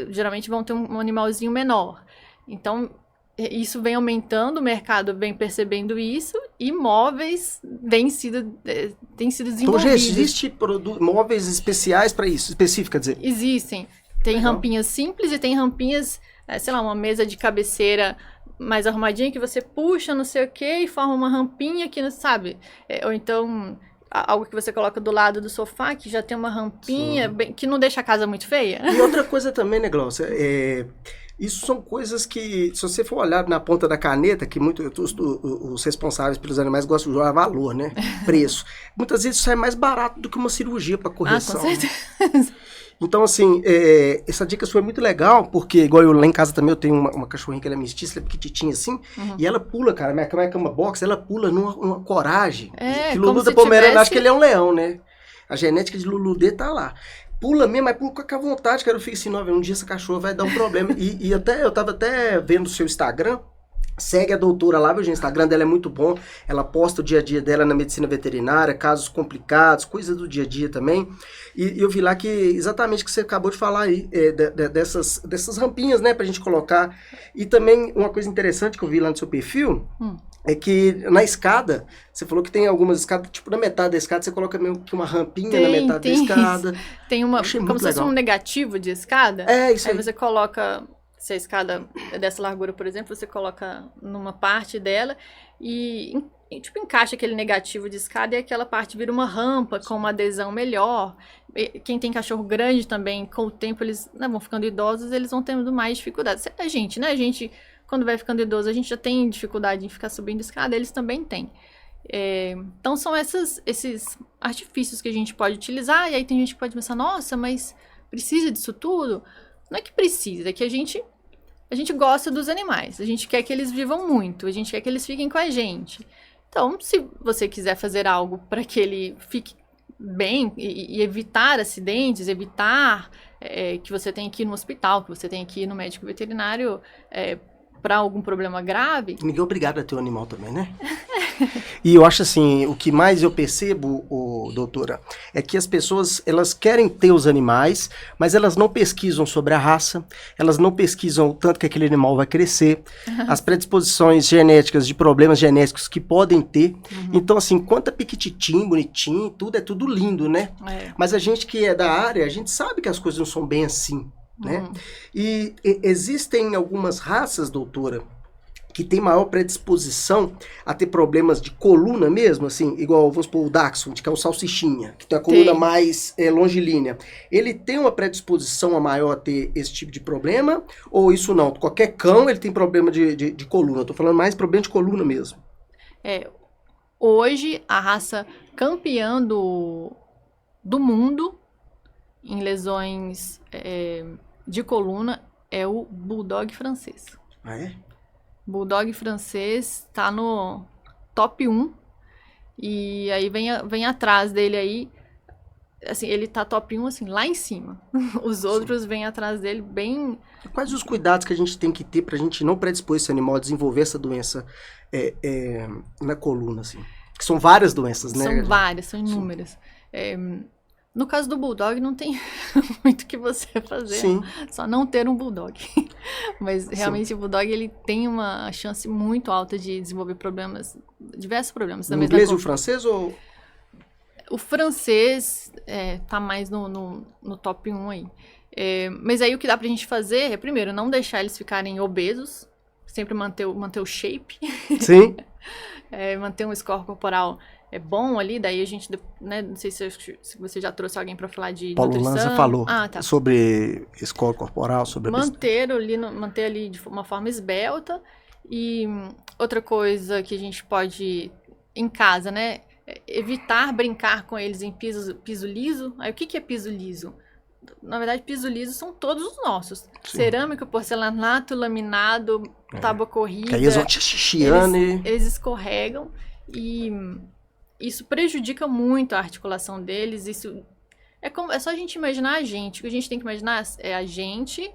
Speaker 2: Geralmente vão ter um animalzinho menor. Então isso vem aumentando, o mercado vem percebendo isso e móveis têm sido desenvolvidos.
Speaker 1: Então já existe móveis especiais para isso, específico, quer dizer?
Speaker 2: Existem. Tem
Speaker 1: Legal.
Speaker 2: Rampinhas simples e tem rampinhas, sei lá, uma mesa de cabeceira mais arrumadinha que você puxa, não sei o que, e forma uma rampinha que, sabe? Ou então algo que você coloca do lado do sofá, que já tem uma rampinha, que não deixa a casa muito feia.
Speaker 1: E outra coisa também, né, Glaucia? Isso são coisas que, se você for olhar na ponta da caneta, que os responsáveis pelos animais gostam de jogar valor, né? Preço. Muitas vezes sai mais barato do que uma cirurgia para correção.
Speaker 2: Com certeza.
Speaker 1: Então, assim, essa dica foi muito legal, porque, igual eu lá em casa também, eu tenho uma cachorrinha que ela é mestiça, ela é pequititinha assim, e ela pula, cara, minha cama box, ela pula numa coragem. Que Lulu da Pomerana, acho que ele é um leão, né? A genética de Lulu D tá lá. Pula mesmo, mas pula com a vontade, cara. Eu fico assim, um dia essa cachorra vai dar um problema. E eu tava até vendo o seu Instagram. Segue a doutora lá, viu, gente? O Instagram dela é muito bom. Ela posta o dia a dia dela na medicina veterinária, casos complicados, coisas do dia a dia também. E eu vi lá que exatamente o que você acabou de falar aí, dessas rampinhas, né, pra gente colocar. E também uma coisa interessante que eu vi lá no seu perfil, é que na escada, você falou que tem algumas escadas, tipo na metade da escada, você coloca meio que uma rampinha na metade da escada.
Speaker 2: Tem uma, como se fosse um negativo de escada.
Speaker 1: Isso aí.
Speaker 2: Aí você coloca, se a escada é dessa largura, por exemplo, você coloca numa parte dela e tipo encaixa aquele negativo de escada e aquela parte vira uma rampa com uma adesão melhor. Quem tem cachorro grande também, com o tempo eles vão ficando idosos, eles vão tendo mais dificuldades. A gente, né? A gente, quando vai ficando idoso, a gente já tem dificuldade em ficar subindo escada, eles também têm. Então são esses artifícios que a gente pode utilizar, e aí tem gente que pode pensar, nossa, mas precisa disso tudo? Não é que precisa, é que a gente gosta dos animais, a gente quer que eles vivam muito, a gente quer que eles fiquem com a gente. Então, se você quiser fazer algo para que ele fique bem e evitar acidentes, evitar que você tenha que ir no hospital, que você tenha que ir no médico veterinário para algum problema grave...
Speaker 1: Ninguém é obrigado a ter um animal também, né? E eu acho assim, o que mais eu percebo, doutora, é que as pessoas, elas querem ter os animais, mas elas não pesquisam sobre a raça, elas não pesquisam o tanto que aquele animal vai crescer, as predisposições genéticas de problemas genéticos que podem ter. Então, assim, quanto é piquititinho, bonitinho, é tudo lindo, né? Mas a gente que é da área, a gente sabe que as coisas não são bem assim, né? E existem algumas raças, doutora, que tem maior predisposição a ter problemas de coluna mesmo, assim, igual, vamos supor, o Dachshund, que é um salsichinha, que tem a coluna mais longilínea. Ele tem uma predisposição a maior a ter esse tipo de problema? Ou isso não? Qualquer cão, ele tem problema de coluna. Eu tô falando mais problema de coluna mesmo.
Speaker 2: Hoje, a raça campeã do mundo em lesões de coluna é o Bulldog francês.
Speaker 1: Ah, é?
Speaker 2: Bulldog francês tá no top 1. E aí vem atrás dele aí. Assim, ele tá top 1, assim, lá em cima. Os outros vêm atrás dele bem...
Speaker 1: Quais os cuidados que a gente tem que ter pra gente não predispor esse animal a desenvolver essa doença na coluna, assim? Que são várias doenças, né?
Speaker 2: São várias, são inúmeras. No caso do Bulldog, não tem muito o que você fazer.
Speaker 1: Sim.
Speaker 2: Só não ter um Bulldog. Mas, realmente, o Bulldog, ele tem uma chance muito alta de desenvolver problemas, diversos problemas.
Speaker 1: O inglês e o francês, ou...
Speaker 2: O francês tá mais no top 1 aí. Mas aí, o que dá pra gente fazer é, primeiro, não deixar eles ficarem obesos. Sempre manter o shape.
Speaker 1: Sim.
Speaker 2: Manter um score corporal bom ali, daí a gente, né, não sei se você já trouxe alguém para falar de
Speaker 1: Paulo
Speaker 2: nutrição.
Speaker 1: Lanza falou sobre score corporal, sobre
Speaker 2: manter ali de uma forma esbelta. E outra coisa que a gente pode em casa, né, evitar brincar com eles em piso liso. Aí o que é piso liso? Na verdade, piso liso são todos os nossos. Sim. Cerâmico, porcelanato, laminado, tábua corrida.
Speaker 1: Que aí eles vão te chiando
Speaker 2: eles escorregam e isso prejudica muito a articulação deles. Isso é só a gente imaginar a gente. O que a gente tem que imaginar é a gente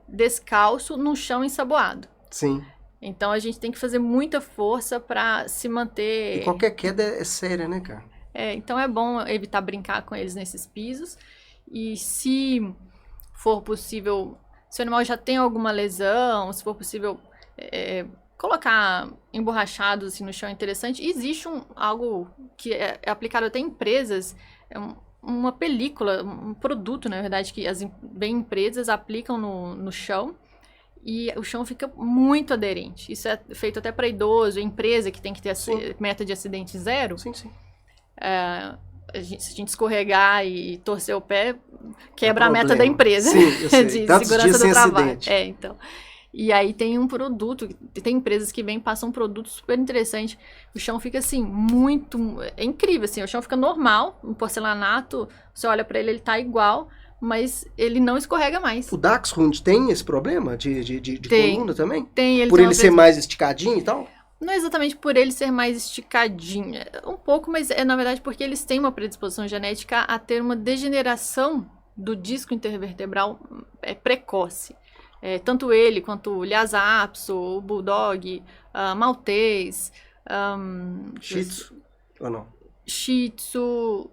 Speaker 2: descalço no chão ensaboado.
Speaker 1: Sim.
Speaker 2: Então a gente tem que fazer muita força para se manter.
Speaker 1: E qualquer queda é séria, né, cara?
Speaker 2: Então é bom evitar brincar com eles nesses pisos. E se for possível, se o animal já tem alguma lesão, se for possível colocar emborrachados assim, no chão é interessante. Existe algo que é aplicado até em empresas, uma película, um produto, na verdade, que bem empresas aplicam no chão e o chão fica muito aderente. Isso é feito até para idoso, empresa que tem que ter meta de acidente zero.
Speaker 1: Sim.
Speaker 2: Se a gente escorregar e torcer o pé, quebra a meta da empresa.
Speaker 1: Sim, eu sei.
Speaker 2: De
Speaker 1: Tantos
Speaker 2: segurança
Speaker 1: dias
Speaker 2: do
Speaker 1: sem
Speaker 2: trabalho.
Speaker 1: acidente.
Speaker 2: Então. E aí tem um produto, tem empresas que passam um produto super interessante. O chão fica assim, é incrível assim, o chão fica normal, um porcelanato, você olha pra ele tá igual, mas ele não escorrega mais.
Speaker 1: O Dachshund tem esse problema de coluna também?
Speaker 2: Tem, ele
Speaker 1: por
Speaker 2: tem
Speaker 1: ele ser mais esticadinho e tal?
Speaker 2: Não é exatamente por ele ser mais esticadinho, um pouco, mas é na verdade porque eles têm uma predisposição genética a ter uma degeneração do disco intervertebral precoce. Tanto ele quanto o Lhasa Apso, o Bulldog, Maltês,
Speaker 1: Shih Tzu, ou não?
Speaker 2: Shih Tzu,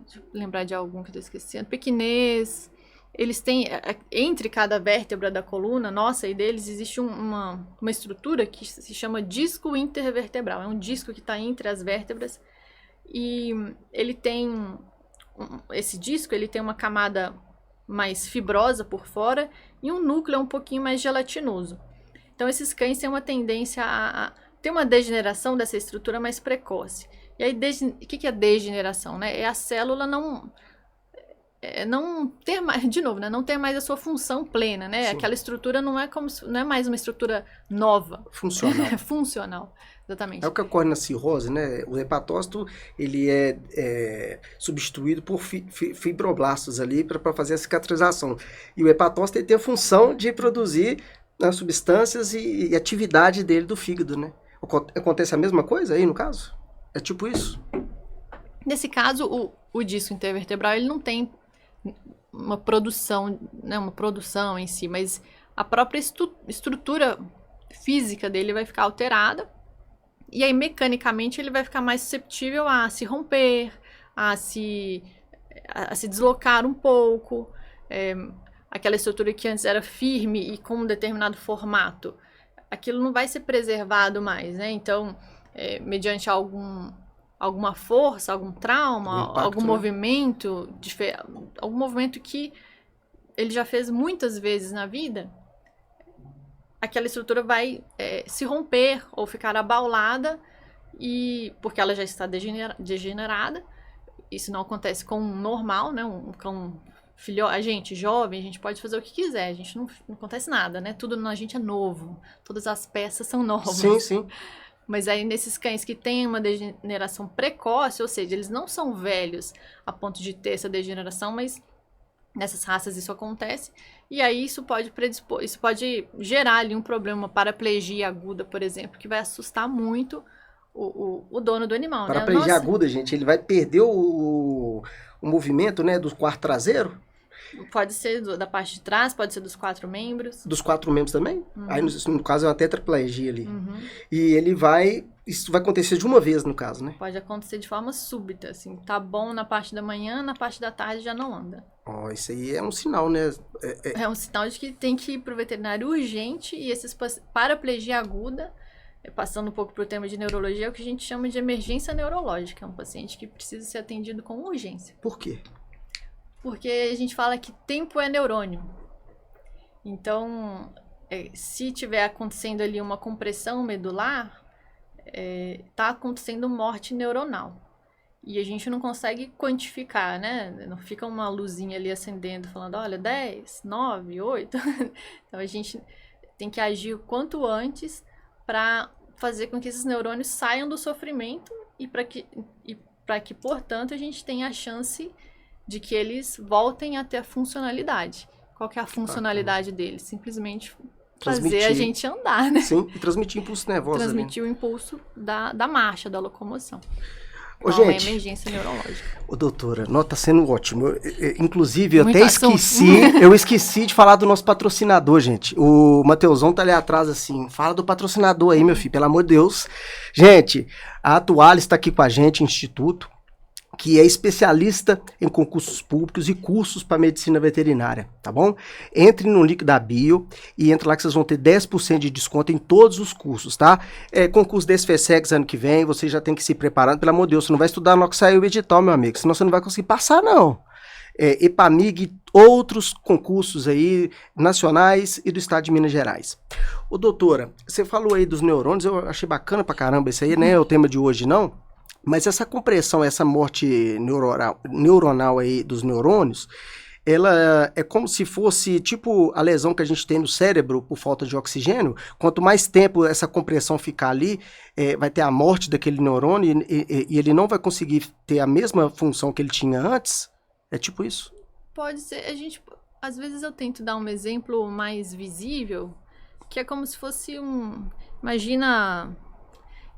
Speaker 2: deixa eu lembrar de algum que eu tô esquecendo, Pequinês. Eles têm, entre cada vértebra da coluna, nossa e deles, existe uma estrutura que se chama disco intervertebral. É um disco que está entre as vértebras e ele tem, esse disco ele tem uma camada mais fibrosa por fora e um núcleo um pouquinho mais gelatinoso. Então esses cães têm uma tendência a ter uma degeneração dessa estrutura mais precoce. E aí, o que é degeneração, né? É a célula não ter mais, de novo, né? Não ter mais a sua função plena, né? Sim. Aquela estrutura não é mais uma estrutura nova.
Speaker 1: Funcional.
Speaker 2: É funcional, exatamente.
Speaker 1: É o que ocorre na cirrose, né? O hepatócito, ele é substituído por fibroblastos ali para fazer a cicatrização. E o hepatócito ele tem a função de produzir as substâncias e atividade dele do fígado, né? Acontece a mesma coisa aí, no caso? É tipo isso?
Speaker 2: Nesse caso, o disco intervertebral, ele não tem uma produção, né, uma produção em si, mas a própria estrutura física dele vai ficar alterada e aí mecanicamente ele vai ficar mais susceptível a se romper, a se deslocar um pouco, aquela estrutura que antes era firme e com um determinado formato, aquilo não vai ser preservado mais, né? Então, mediante alguma força, algum trauma,
Speaker 1: impacto,
Speaker 2: algum
Speaker 1: né?
Speaker 2: algum movimento que ele já fez muitas vezes na vida, aquela estrutura vai se romper ou ficar abaulada porque ela já está degenerada. Isso não acontece com um normal, né? Um cão a gente jovem, a gente pode fazer o que quiser, a gente não acontece nada, né? Tudo na gente é novo, todas as peças são novas.
Speaker 1: Sim.
Speaker 2: Mas aí nesses cães que têm uma degeneração precoce, ou seja, eles não são velhos a ponto de ter essa degeneração, mas nessas raças isso acontece. E aí isso pode gerar ali um problema, uma paraplegia aguda, por exemplo, que vai assustar muito o dono do animal.
Speaker 1: Paraplegia aguda, gente, ele vai perder o movimento, né, do quarto traseiro?
Speaker 2: Pode ser da parte de trás, pode ser dos 4 membros.
Speaker 1: Dos 4 membros também?
Speaker 2: Uhum.
Speaker 1: Aí, no caso, é uma tetraplegia ali.
Speaker 2: Uhum.
Speaker 1: E isso vai acontecer de uma vez, no caso, né?
Speaker 2: Pode acontecer de forma súbita, assim. Tá bom na parte da manhã, na parte da tarde já não anda.
Speaker 1: Isso aí é um sinal, né?
Speaker 2: É um sinal de que tem que ir pro veterinário urgente e esses paraplegia aguda, passando um pouco pro tema de neurologia, é o que a gente chama de emergência neurológica. É um paciente que precisa ser atendido com urgência.
Speaker 1: Por quê?
Speaker 2: Porque a gente fala que tempo é neurônio. Então, se tiver acontecendo ali uma compressão medular, tá acontecendo morte neuronal. E a gente não consegue quantificar, né? Não fica uma luzinha ali acendendo, falando, olha, 10, 9, 8. Então, a gente tem que agir o quanto antes para fazer com que esses neurônios saiam do sofrimento e para que, portanto, a gente tenha a chance de que eles voltem a ter a funcionalidade. Qual que é a funcionalidade deles? Simplesmente fazer a gente andar, né?
Speaker 1: Sim, e transmitir impulso nervoso.
Speaker 2: Transmitir o impulso da marcha, da locomoção.
Speaker 1: Ô,
Speaker 2: então,
Speaker 1: gente,
Speaker 2: é emergência neurológica.
Speaker 1: Ô, doutora, não, tá sendo ótimo. Inclusive, eu
Speaker 2: Muito
Speaker 1: até
Speaker 2: assunto.
Speaker 1: esqueci de falar do nosso patrocinador, gente. O Mateusão tá ali atrás, assim, fala do patrocinador aí, meu filho, pelo amor de Deus. Gente, a Atualis está aqui com a gente, Instituto, que é especialista em concursos públicos e cursos para medicina veterinária, tá bom? Entre no link da bio e entra lá que vocês vão ter 10% de desconto em todos os cursos, tá? Concurso desse FESEX ano que vem, você já tem que se preparando, pelo amor de Deus, você não vai estudar no que saiu o edital, meu amigo, senão você não vai conseguir passar, não. EPAMIG, outros concursos aí, nacionais e do estado de Minas Gerais. Ô, doutora, você falou aí dos neurônios, eu achei bacana pra caramba isso aí, né? É o tema de hoje, não? Mas essa compressão, essa morte neuronal aí dos neurônios, ela é como se fosse tipo a lesão que a gente tem no cérebro por falta de oxigênio. Quanto mais tempo essa compressão ficar ali, vai ter a morte daquele neurônio e ele não vai conseguir ter a mesma função que ele tinha antes? É tipo isso?
Speaker 2: Pode ser. Às vezes eu tento dar um exemplo mais visível, que é como se fosse imagina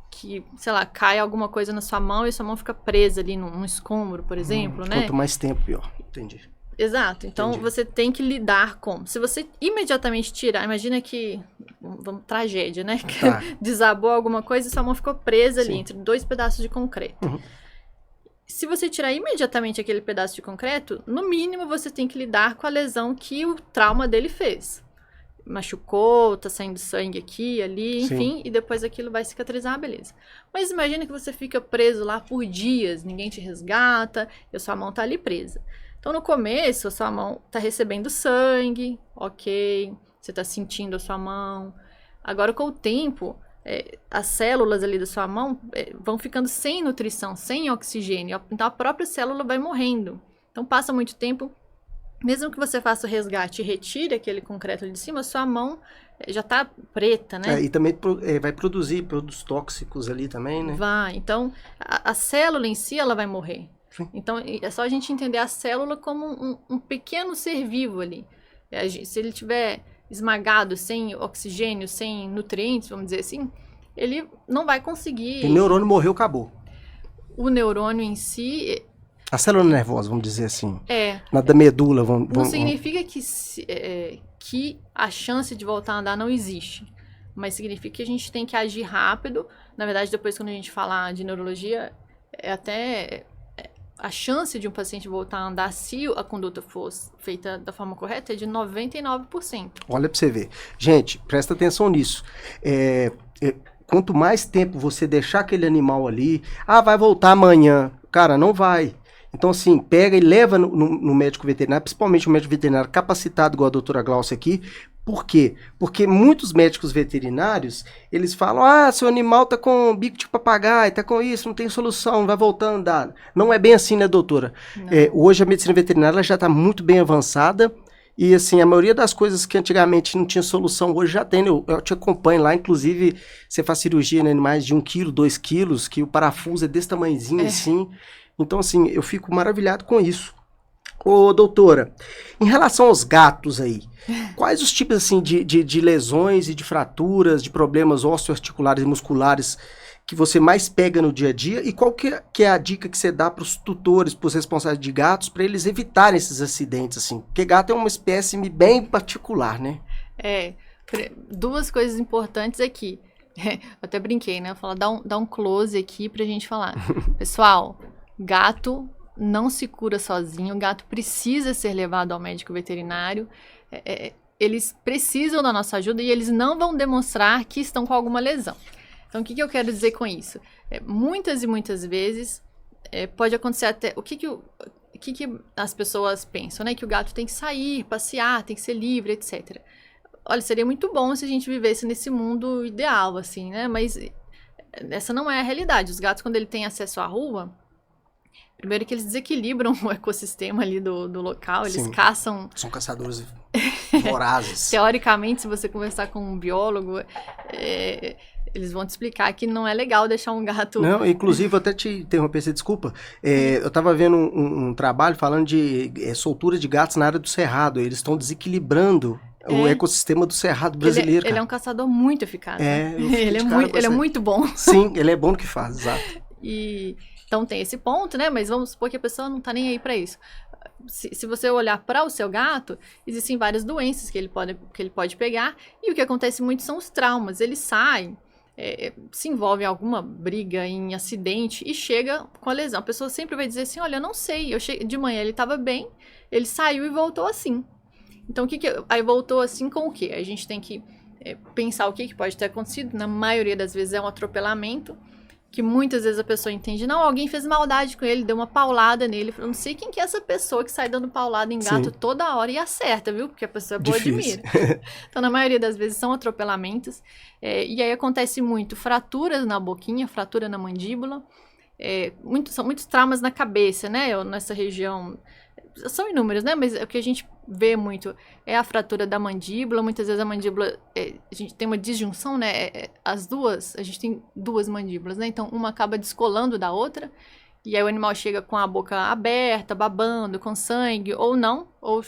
Speaker 2: que, sei lá, cai alguma coisa na sua mão e sua mão fica presa ali num escombro, por exemplo, né?
Speaker 1: Quanto mais tempo, pior. Entendi.
Speaker 2: Exato. Então, você tem que lidar com... Se você imediatamente tirar... Imagina que... tragédia, né?
Speaker 1: Tá.
Speaker 2: Desabou alguma coisa e sua mão ficou presa ali
Speaker 1: Sim.
Speaker 2: entre 2 pedaços de concreto.
Speaker 1: Uhum.
Speaker 2: Se você tirar imediatamente aquele pedaço de concreto, no mínimo você tem que lidar com a lesão que o trauma dele fez. Machucou, tá saindo sangue aqui, ali, enfim, e depois aquilo vai cicatrizar, beleza. Mas imagina que você fica preso lá por dias, ninguém te resgata, e a sua mão tá ali presa. Então, no começo, a sua mão tá recebendo sangue, ok, você tá sentindo a sua mão. Agora, com o tempo, as células ali da sua mão vão ficando sem nutrição, sem oxigênio, então a própria célula vai morrendo. Então, passa muito tempo. Mesmo que você faça o resgate e retire aquele concreto ali de cima, sua mão já tá preta, né?
Speaker 1: E também vai produzir produtos tóxicos ali também, né?
Speaker 2: Vai. Então, a célula em si, ela vai morrer.
Speaker 1: Sim.
Speaker 2: Então, é só a gente entender a célula como um pequeno ser vivo ali. Se ele tiver esmagado, sem oxigênio, sem nutrientes, vamos dizer assim, ele não vai conseguir...
Speaker 1: O neurônio morreu, acabou.
Speaker 2: O neurônio em si...
Speaker 1: A célula nervosa, vamos dizer assim. Na da medula,
Speaker 2: Não significa que a chance de voltar a andar não existe. Mas significa que a gente tem que agir rápido. Na verdade, depois quando a gente falar de neurologia, a chance de um paciente voltar a andar, se a conduta for feita da forma correta, é de 99%.
Speaker 1: Olha pra você ver. Gente, presta atenção nisso. Quanto mais tempo você deixar aquele animal ali, vai voltar amanhã. Cara, não vai. Então, assim, pega e leva no médico veterinário, principalmente o médico veterinário capacitado, igual a doutora Glaucia aqui. Por quê? Porque muitos médicos veterinários, eles falam, seu animal tá com bico de papagaio, tá com isso, não tem solução, vai voltar a andar. Não é bem assim, né, doutora? Hoje a medicina veterinária já está muito bem avançada e, assim, a maioria das coisas que antigamente não tinha solução, hoje já tem, né? Eu te acompanho lá, inclusive, você faz cirurgia em animais de 1 quilo, 2 quilos, que o parafuso é desse tamanhozinho, assim. Então, assim, eu fico maravilhado com isso. Ô, doutora, em relação aos gatos aí, quais os tipos, assim, de lesões e de fraturas, de problemas osteoarticulares e musculares que você mais pega no dia a dia? E qual que é a dica que você dá para os tutores, para os responsáveis de gatos, para eles evitarem esses acidentes, assim? Porque gato é uma espécie bem particular, né?
Speaker 2: 2 coisas importantes aqui. Eu até brinquei, né? Eu falo, dá um close aqui pra gente falar. Pessoal... Gato não se cura sozinho, o gato precisa ser levado ao médico veterinário, eles precisam da nossa ajuda e eles não vão demonstrar que estão com alguma lesão. Então, o que eu quero dizer com isso? Muitas e muitas vezes pode acontecer até... O que as pessoas pensam, né? Que o gato tem que sair, passear, tem que ser livre, etc. Olha, seria muito bom se a gente vivesse nesse mundo ideal, assim, né? Mas essa não é a realidade. Os gatos, quando ele tem acesso à rua... Primeiro que eles desequilibram o ecossistema ali do local, eles caçam...
Speaker 1: São caçadores vorazes.
Speaker 2: Teoricamente, se você conversar com um biólogo, eles vão te explicar que não é legal deixar um gato...
Speaker 1: Não, inclusive, até te interromper, você desculpa, eu tava vendo um trabalho falando de soltura de gatos na área do cerrado, eles estão desequilibrando o ecossistema do cerrado brasileiro,
Speaker 2: ele é
Speaker 1: cara.
Speaker 2: um caçador muito eficaz, né?
Speaker 1: Eu fiquei de cara com
Speaker 2: Ele é
Speaker 1: essa-
Speaker 2: muito bom.
Speaker 1: Sim, ele é bom no que faz, exato.
Speaker 2: Então tem esse ponto, né? Mas vamos supor que a pessoa não tá nem aí para isso. Se você olhar para o seu gato, existem várias doenças que ele pode pegar, e o que acontece muito são os traumas. Ele sai, se envolve em alguma briga, em acidente, e chega com a lesão. A pessoa sempre vai dizer assim, olha, eu não sei, de manhã ele estava bem, ele saiu e voltou assim. Então, aí voltou assim com o quê? A gente tem que pensar o que pode ter acontecido. Na maioria das vezes é um atropelamento, que muitas vezes a pessoa entende, não, alguém fez maldade com ele, deu uma paulada nele. Eu não sei quem que é essa pessoa que sai dando paulada em gato toda hora e acerta, viu? Porque a pessoa é boa de mira. Então, na maioria das vezes são atropelamentos. E aí acontece muito fraturas na boquinha, fratura na mandíbula. São muitos traumas na cabeça, né? Nessa região... São inúmeros, né? Mas o que a gente vê muito é a fratura da mandíbula. Muitas vezes a mandíbula, a gente tem uma disjunção, né? A gente tem duas mandíbulas, né? Então, uma acaba descolando da outra. E aí o animal chega com a boca aberta, babando, com sangue, ou não. Ou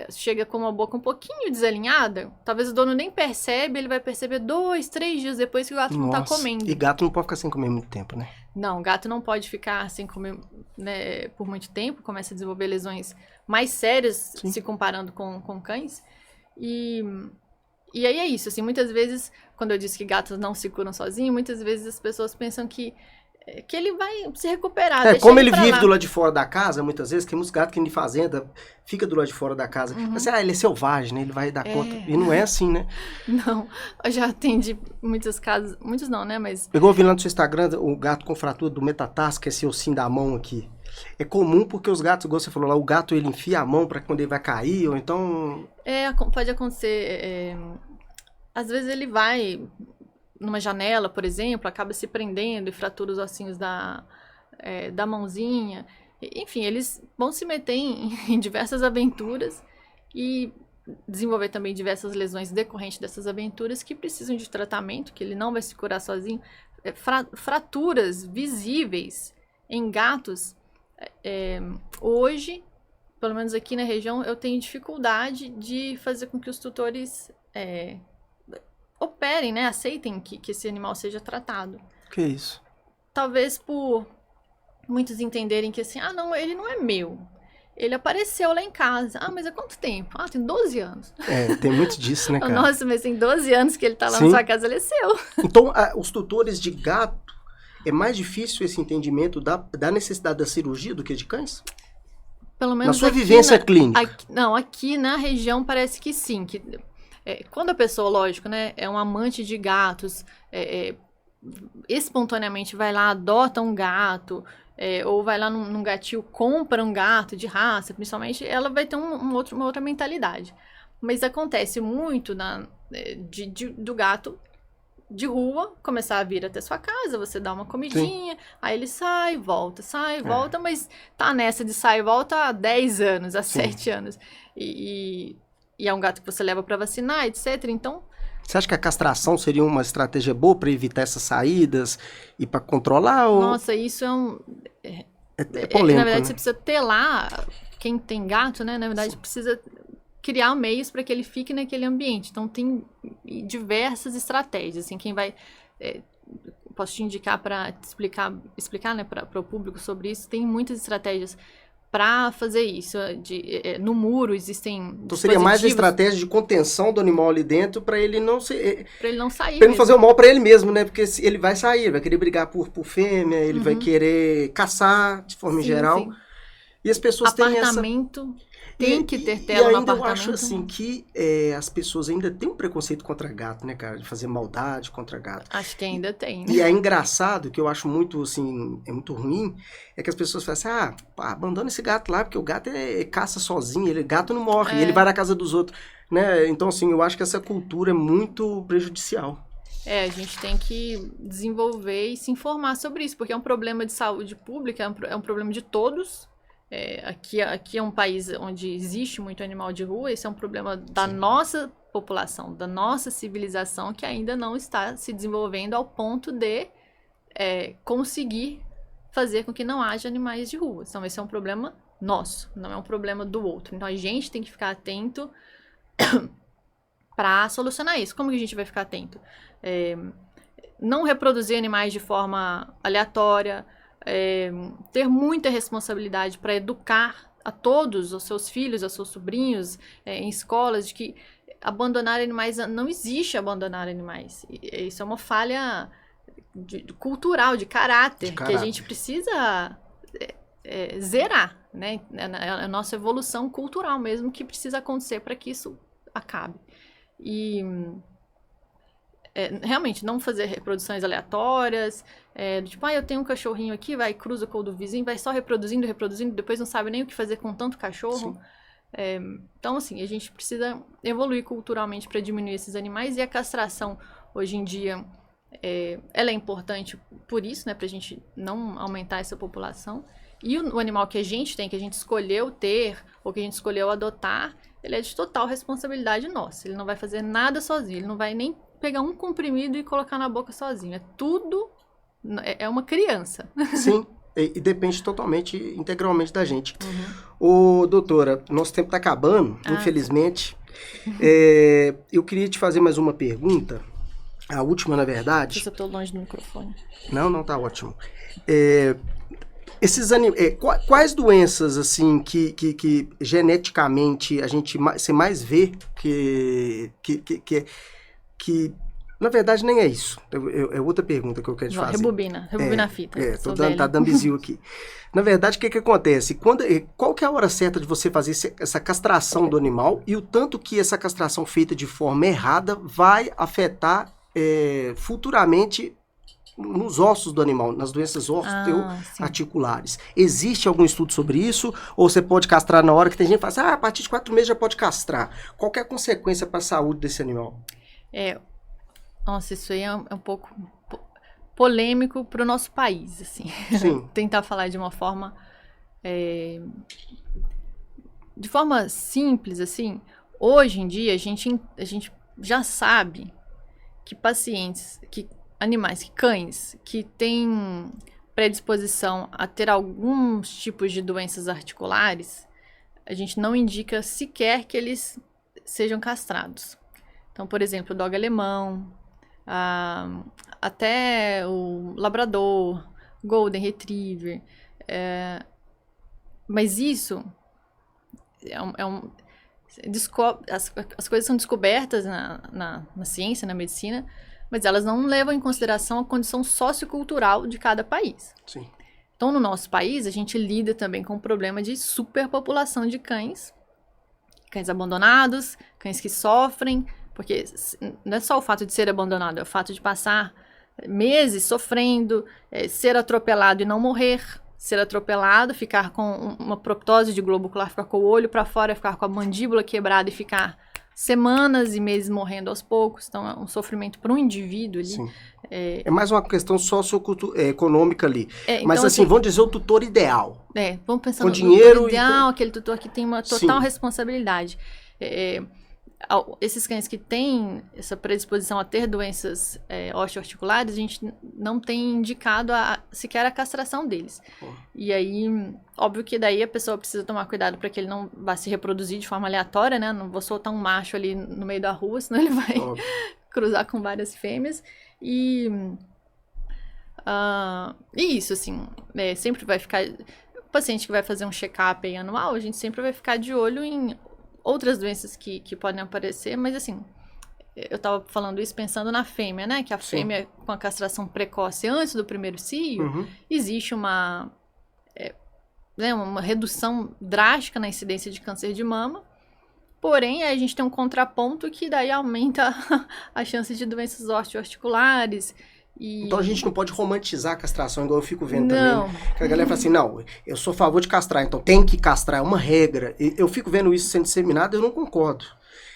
Speaker 2: chega com a boca um pouquinho desalinhada. Talvez o dono nem percebe, ele vai perceber 2, 3 dias depois que o gato não tá comendo.
Speaker 1: E gato não pode ficar sem comer muito tempo, né?
Speaker 2: Não, gato não pode ficar sem comer, né, por muito tempo, começa a desenvolver lesões mais sérias, se comparando com cães. E aí é isso, assim, muitas vezes, quando eu disse que gatos não se curam sozinhos, muitas vezes as pessoas pensam que ele vai se recuperar.
Speaker 1: Como ele vive do lado de fora da casa, muitas vezes, tem muitos gatos que de fazenda fica do lado de fora da casa. Assim, ele é selvagem, né? Ele vai dar conta. E não é assim, né?
Speaker 2: Não, eu já atendi muitos casos, muitos não, né? Mas...
Speaker 1: Eu vi lá no seu Instagram o gato com fratura do metatarso, que é esse ossinho da mão aqui. É comum porque os gatos, igual você falou lá, o gato ele enfia a mão para quando ele vai cair, ou então...
Speaker 2: Pode acontecer. Às vezes ele vai numa janela, por exemplo, acaba se prendendo e fratura os ossinhos da mãozinha. Enfim, eles vão se meter em diversas aventuras e desenvolver também diversas lesões decorrentes dessas aventuras que precisam de tratamento, que ele não vai se curar sozinho. Fraturas visíveis em gatos, hoje, pelo menos aqui na região, eu tenho dificuldade de fazer com que os tutores operem, né? Aceitem que esse animal seja tratado.
Speaker 1: Que isso?
Speaker 2: Talvez por muitos entenderem que assim, não, ele não é meu. Ele apareceu lá em casa. Mas há quanto tempo? Tem 12 anos.
Speaker 1: Tem muito disso, né, cara?
Speaker 2: Nossa, mas tem 12 anos que ele tá lá na sua casa, ele é seu.
Speaker 1: Então, os tutores de gato, é mais difícil esse entendimento da necessidade da cirurgia do que de cães?
Speaker 2: Pelo menos
Speaker 1: na sua vivência clínica.
Speaker 2: Aqui na região parece que sim. Quando a pessoa, lógico, né, é um amante de gatos, espontaneamente vai lá, adota um gato, ou vai lá num gatil, compra um gato de raça, principalmente, ela vai ter uma outra mentalidade. Mas acontece muito do gato de rua começar a vir até sua casa, você dá uma comidinha, aí ele sai, volta, mas tá nessa de sai e volta há 10 anos, há 7 anos. E é um gato que você leva para vacinar, etc. Então...
Speaker 1: Você acha que a castração seria uma estratégia boa para evitar essas saídas e para controlar? Ou...
Speaker 2: Nossa, isso é
Speaker 1: polêmico,
Speaker 2: na verdade,
Speaker 1: né?
Speaker 2: você precisa ter lá, quem tem gato, né? Na verdade, precisa criar meios para que ele fique naquele ambiente. Então, tem diversas estratégias. Assim, quem vai... posso te indicar para explicar né, para o público sobre isso. Tem muitas estratégias para fazer isso. No muro existem...
Speaker 1: Então seria mais a estratégia de contenção do animal ali dentro para ele não ser...
Speaker 2: Para ele não sair.
Speaker 1: Para ele não fazer o mal para ele mesmo, né? Porque ele vai sair, ele vai querer brigar por fêmea, ele vai querer caçar de forma geral.
Speaker 2: Sim.
Speaker 1: E as pessoas têm essa...
Speaker 2: Apartamento... Tem que ter tela no apartamento.
Speaker 1: Eu acho assim que as pessoas ainda têm um preconceito contra gato, né, cara? De fazer maldade contra gato.
Speaker 2: Acho que ainda tem.
Speaker 1: E é engraçado, que eu acho muito, assim, é muito ruim, é que as pessoas falam assim, abandona esse gato lá, porque o gato caça sozinho, gato não morre, e ele vai na casa dos outros, né? Então, assim, eu acho que essa cultura é muito prejudicial.
Speaker 2: A gente tem que desenvolver e se informar sobre isso, porque é um problema de saúde pública, é um problema de todos. Aqui é um país onde existe muito animal de rua, esse é um problema da nossa população, da nossa civilização, que ainda não está se desenvolvendo ao ponto de conseguir fazer com que não haja animais de rua. Então, esse é um problema nosso, não é um problema do outro. Então, a gente tem que ficar atento para solucionar isso. Como que a gente vai ficar atento? Não reproduzir animais de forma aleatória, ter muita responsabilidade para educar a todos, os seus filhos, aos seus sobrinhos, em escolas, de que abandonar animais, não existe abandonar animais. Isso é uma falha cultural, de caráter, que a gente precisa zerar, né? É a nossa evolução cultural mesmo que precisa acontecer para que isso acabe. E realmente não fazer reproduções aleatórias, tipo, eu tenho um cachorrinho aqui, vai, cruza com o do vizinho, vai só reproduzindo, depois não sabe nem o que fazer com tanto cachorro. Então, assim, a gente precisa evoluir culturalmente para diminuir esses animais, e a castração, hoje em dia, ela é importante por isso, né, pra gente não aumentar essa população. E o animal que a gente tem, que a gente escolheu ter, ou que a gente escolheu adotar, ele é de total responsabilidade nossa. Ele não vai fazer nada sozinho, ele não vai nem pegar um comprimido e colocar na boca sozinho. É tudo, é uma criança.
Speaker 1: Sim, e depende totalmente, integralmente da gente. Ô, doutora, nosso tempo está acabando, infelizmente. Eu queria te fazer mais uma pergunta, a última, na verdade.
Speaker 2: Eu estou longe do microfone.
Speaker 1: Não, tá ótimo. Quais doenças, assim, que geneticamente você mais vê que na verdade nem é isso. É outra pergunta que eu quero te fazer.
Speaker 2: Rebobina a fita.
Speaker 1: Tá dando bizil aqui. Na verdade, o que acontece? Qual que é a hora certa de você fazer essa castração do animal, e o tanto que essa castração feita de forma errada vai afetar futuramente nos ossos do animal, nas doenças osteoarticulares. Existe algum estudo sobre isso? Ou você pode castrar na hora que tem gente que fala assim, a partir de 4 meses já pode castrar? Qual que é a consequência para a saúde desse animal?
Speaker 2: Nossa, isso aí é um pouco polêmico para o nosso país, assim.
Speaker 1: Sim.
Speaker 2: Tentar falar de uma forma simples, assim. Hoje em dia, a gente já sabe que cães que têm predisposição a ter alguns tipos de doenças articulares, a gente não indica sequer que eles sejam castrados. Então, por exemplo, o dog alemão, até o labrador, golden retriever. Mas isso as coisas são descobertas na ciência, na medicina, mas elas não levam em consideração a condição sociocultural de cada país.
Speaker 1: Sim.
Speaker 2: Então, no nosso país, a gente lida também com o problema de superpopulação de cães abandonados, cães que sofrem, porque não é só o fato de ser abandonado, é o fato de passar meses sofrendo, ser atropelado e não morrer, ser atropelado, ficar com uma proptose de globo ocular, ficar com o olho para fora, ficar com a mandíbula quebrada e ficar semanas e meses morrendo aos poucos. Então, é um sofrimento para um indivíduo ali.
Speaker 1: Sim. É mais uma questão socioeconômica ali. Mas,
Speaker 2: então,
Speaker 1: assim, vamos dizer o tutor ideal.
Speaker 2: Vamos pensar
Speaker 1: com
Speaker 2: no
Speaker 1: dinheiro
Speaker 2: tutor ideal, aquele tutor que tem uma total responsabilidade. Esses cães que têm essa predisposição a ter doenças osteoarticulares, a gente não tem indicado sequer a castração deles. E aí, óbvio que daí a pessoa precisa tomar cuidado para que ele não vá se reproduzir de forma aleatória, né? Não vou soltar um macho ali no meio da rua, senão ele vai cruzar com várias fêmeas. E isso, assim, sempre vai ficar... O paciente que vai fazer um check-up anual, a gente sempre vai ficar de olho em outras doenças que podem aparecer, mas assim, eu tava falando isso pensando na fêmea, né? Que a fêmea com a castração precoce antes do primeiro cio, existe uma redução drástica na incidência de câncer de mama, porém a gente tem um contraponto que daí aumenta a chance de doenças osteoarticulares.
Speaker 1: Então a gente não pode romantizar a castração, igual eu fico vendo também. Que a galera fala assim, não, eu sou a favor de castrar, então tem que castrar, é uma regra. Eu fico vendo isso sendo disseminado, eu não concordo.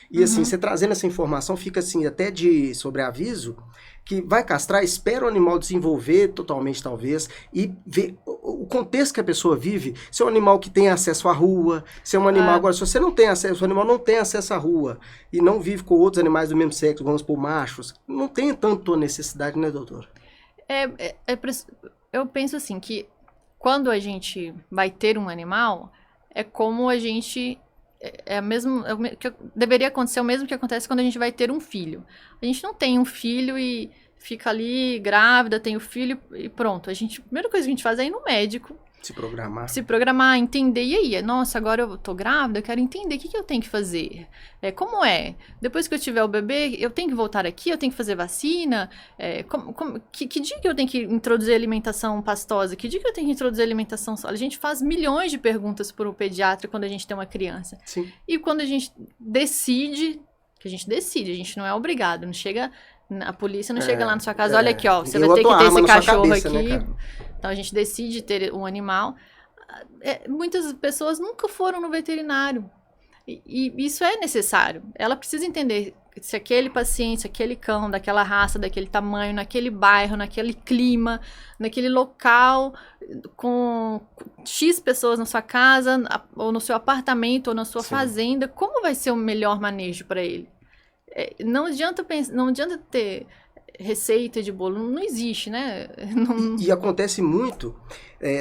Speaker 1: E assim, você trazendo essa informação, fica assim, até de sobreaviso, que vai castrar, espera o animal desenvolver totalmente, talvez, e ver o contexto que a pessoa vive. Se é um animal que tem acesso à rua, se é um animal... Agora, se você não tem acesso, o animal não tem acesso à rua e não vive com outros animais do mesmo sexo, vamos por machos, não tem tanto necessidade, né, doutor?
Speaker 2: Eu penso assim, que quando a gente vai ter um animal, é como a gente que deveria acontecer o mesmo que acontece quando a gente vai ter um filho. A gente não tem um filho e fica ali grávida, tem o filho e pronto. A primeira coisa que a gente faz é ir no médico. Se programar, entender. E aí? Nossa, agora eu tô grávida, eu quero entender o que eu tenho que fazer. Como é? Depois que eu tiver o bebê, eu tenho que voltar aqui, eu tenho que fazer vacina? Que dia que eu tenho que introduzir alimentação pastosa? Que dia que eu tenho que introduzir alimentação sólida? A gente faz milhões de perguntas para o pediatra quando a gente tem uma criança.
Speaker 1: Sim.
Speaker 2: E quando a gente decide, a gente não é obrigado, não chega... A polícia não chega lá na sua casa, olha aqui, ó, você vai ter que ter esse cachorro cabeça, aqui. Né, então a gente decide ter um animal. Muitas pessoas nunca foram no veterinário. E isso é necessário. Ela precisa entender se aquele paciente, se aquele cão, daquela raça, daquele tamanho, naquele bairro, naquele clima, naquele local, com X pessoas na sua casa, ou no seu apartamento, ou na sua fazenda, como vai ser o melhor manejo para ele? Não adianta ter receita de bolo, não existe, né?
Speaker 1: E acontece muito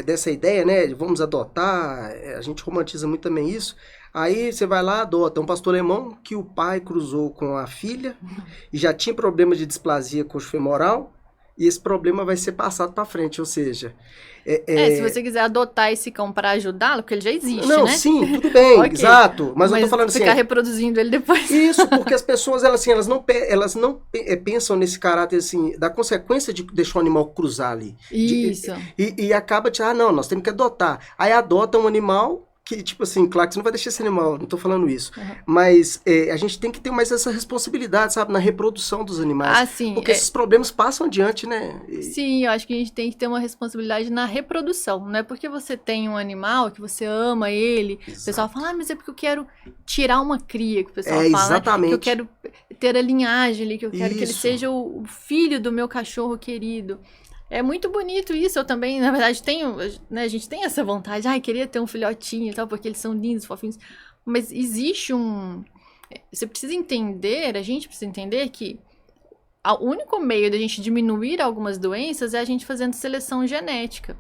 Speaker 1: dessa ideia, né? De vamos adotar, a gente romantiza muito também isso. Aí você vai lá, adota um pastor alemão que o pai cruzou com a filha e já tinha problema de displasia coxofemoral e esse problema vai ser passado para frente, ou seja...
Speaker 2: se você quiser adotar esse cão para ajudá-lo, porque ele já existe,
Speaker 1: não,
Speaker 2: né?
Speaker 1: Sim, tudo bem, okay. Exato. Mas eu tô falando
Speaker 2: ficar reproduzindo ele depois.
Speaker 1: Isso, porque as pessoas, elas não pensam nesse caráter, assim, da consequência de deixar o animal cruzar ali.
Speaker 2: Isso.
Speaker 1: E acaba de, não, nós temos que adotar. Aí adota um animal... que, tipo assim, claro que você não vai deixar esse animal, não tô falando isso. Uhum. Mas a gente tem que ter mais essa responsabilidade, sabe, na reprodução dos animais.
Speaker 2: Sim.
Speaker 1: Porque esses problemas passam adiante, né?
Speaker 2: Sim, eu acho que a gente tem que ter uma responsabilidade na reprodução. Não é porque você tem um animal, que você ama ele. Exato. O pessoal fala, mas é porque eu quero tirar uma cria, que o pessoal fala.
Speaker 1: Exatamente.
Speaker 2: Né? Que eu quero ter a linhagem ali, que eu quero que ele seja o filho do meu cachorro querido. É muito bonito isso, eu também, na verdade, tenho, né, a gente tem essa vontade, queria ter um filhotinho e tal, porque eles são lindos, fofinhos, mas existe você precisa entender, a gente precisa entender que o único meio da gente diminuir algumas doenças é a gente fazendo seleção genética.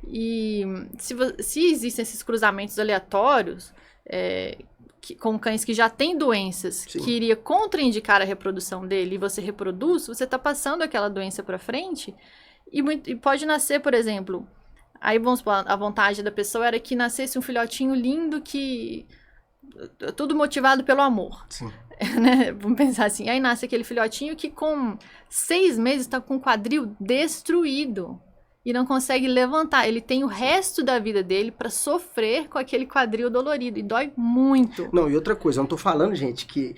Speaker 2: E se existem esses cruzamentos aleatórios, com cães que já têm doenças, Sim. que iria contraindicar a reprodução dele, e você reproduz, você está passando aquela doença para frente, e pode nascer, por exemplo, aí vamos supor, a vontade da pessoa era que nascesse um filhotinho lindo, tudo motivado pelo amor.
Speaker 1: Sim.
Speaker 2: Né? Vamos pensar assim, aí nasce aquele filhotinho que com 6 meses está com o quadril destruído. E não consegue levantar. Ele tem o resto da vida dele para sofrer com aquele quadril dolorido. E dói muito.
Speaker 1: Não, e outra coisa, eu não tô falando, gente, que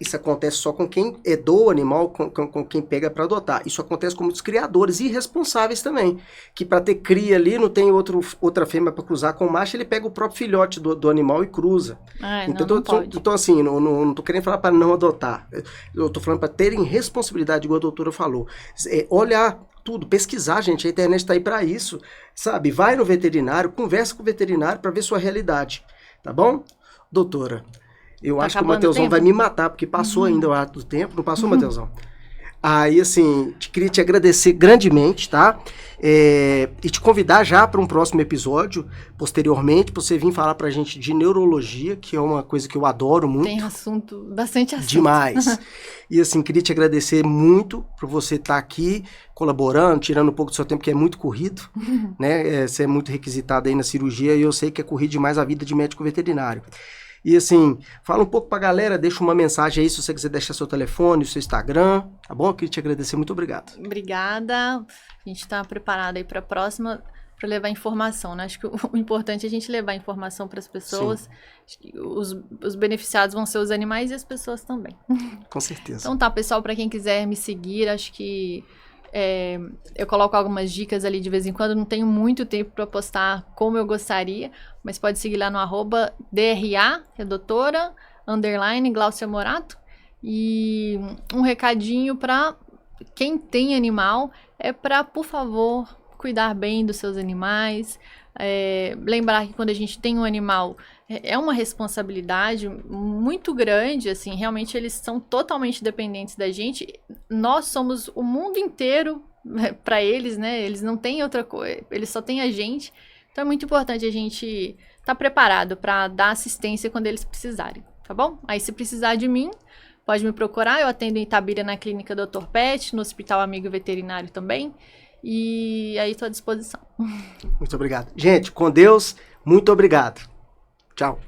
Speaker 1: isso acontece só com quem doa o animal, com quem pega para adotar. Isso acontece com muitos criadores irresponsáveis também. Que para ter cria ali, não tem outra fêmea para cruzar com o macho, ele pega o próprio filhote do animal e cruza.
Speaker 2: Então, não pode.
Speaker 1: Então assim, não tô querendo falar para não adotar. Eu tô falando para terem responsabilidade, igual a doutora falou. Olhar tudo, pesquisar, gente, a internet está aí para isso, sabe? Vai no veterinário, conversa com o veterinário para ver sua realidade, tá bom? Doutora, eu acho que o Mateusão vai me matar, porque passou ainda o ato do tempo, não passou, Mateusão? Aí, assim, queria te agradecer grandemente, tá? E te convidar já para um próximo episódio, posteriormente, para você vir falar pra gente de neurologia, que é uma coisa que eu adoro muito.
Speaker 2: Tem bastante assunto.
Speaker 1: Demais. E, assim, queria te agradecer muito por você estar aqui, colaborando, tirando um pouco do seu tempo, que é muito corrido, né? Você é muito requisitado aí na cirurgia, e eu sei que é corrido demais a vida de médico veterinário. E assim, fala um pouco pra galera, deixa uma mensagem aí, se você quiser deixar seu telefone, seu Instagram, tá bom? Eu queria te agradecer, muito obrigado.
Speaker 2: Obrigada, a gente tá preparado aí pra próxima, para levar informação, né? Acho que o importante é a gente levar informação para as pessoas. Acho que os beneficiados vão ser os animais e as pessoas também.
Speaker 1: Com certeza.
Speaker 2: Então tá, pessoal, para quem quiser me seguir, acho que eu coloco algumas dicas ali de vez em quando, não tenho muito tempo para postar como eu gostaria, mas pode seguir lá no @DRA, que é doutora, _ Glaucia Morato. E um recadinho para quem tem animal, para, por favor, cuidar bem dos seus animais, lembrar que quando a gente tem um animal, é uma responsabilidade muito grande, assim, realmente eles são totalmente dependentes da gente, nós somos o mundo inteiro para eles, né, eles não têm outra coisa, eles só têm a gente, então é muito importante a gente tá preparado para dar assistência quando eles precisarem, tá bom? Aí se precisar de mim, pode me procurar, eu atendo em Itabira na clínica Dr. Pet, no Hospital Amigo Veterinário também, e aí estou à disposição.
Speaker 1: Muito obrigado. Gente, com Deus, muito obrigado. Tchau.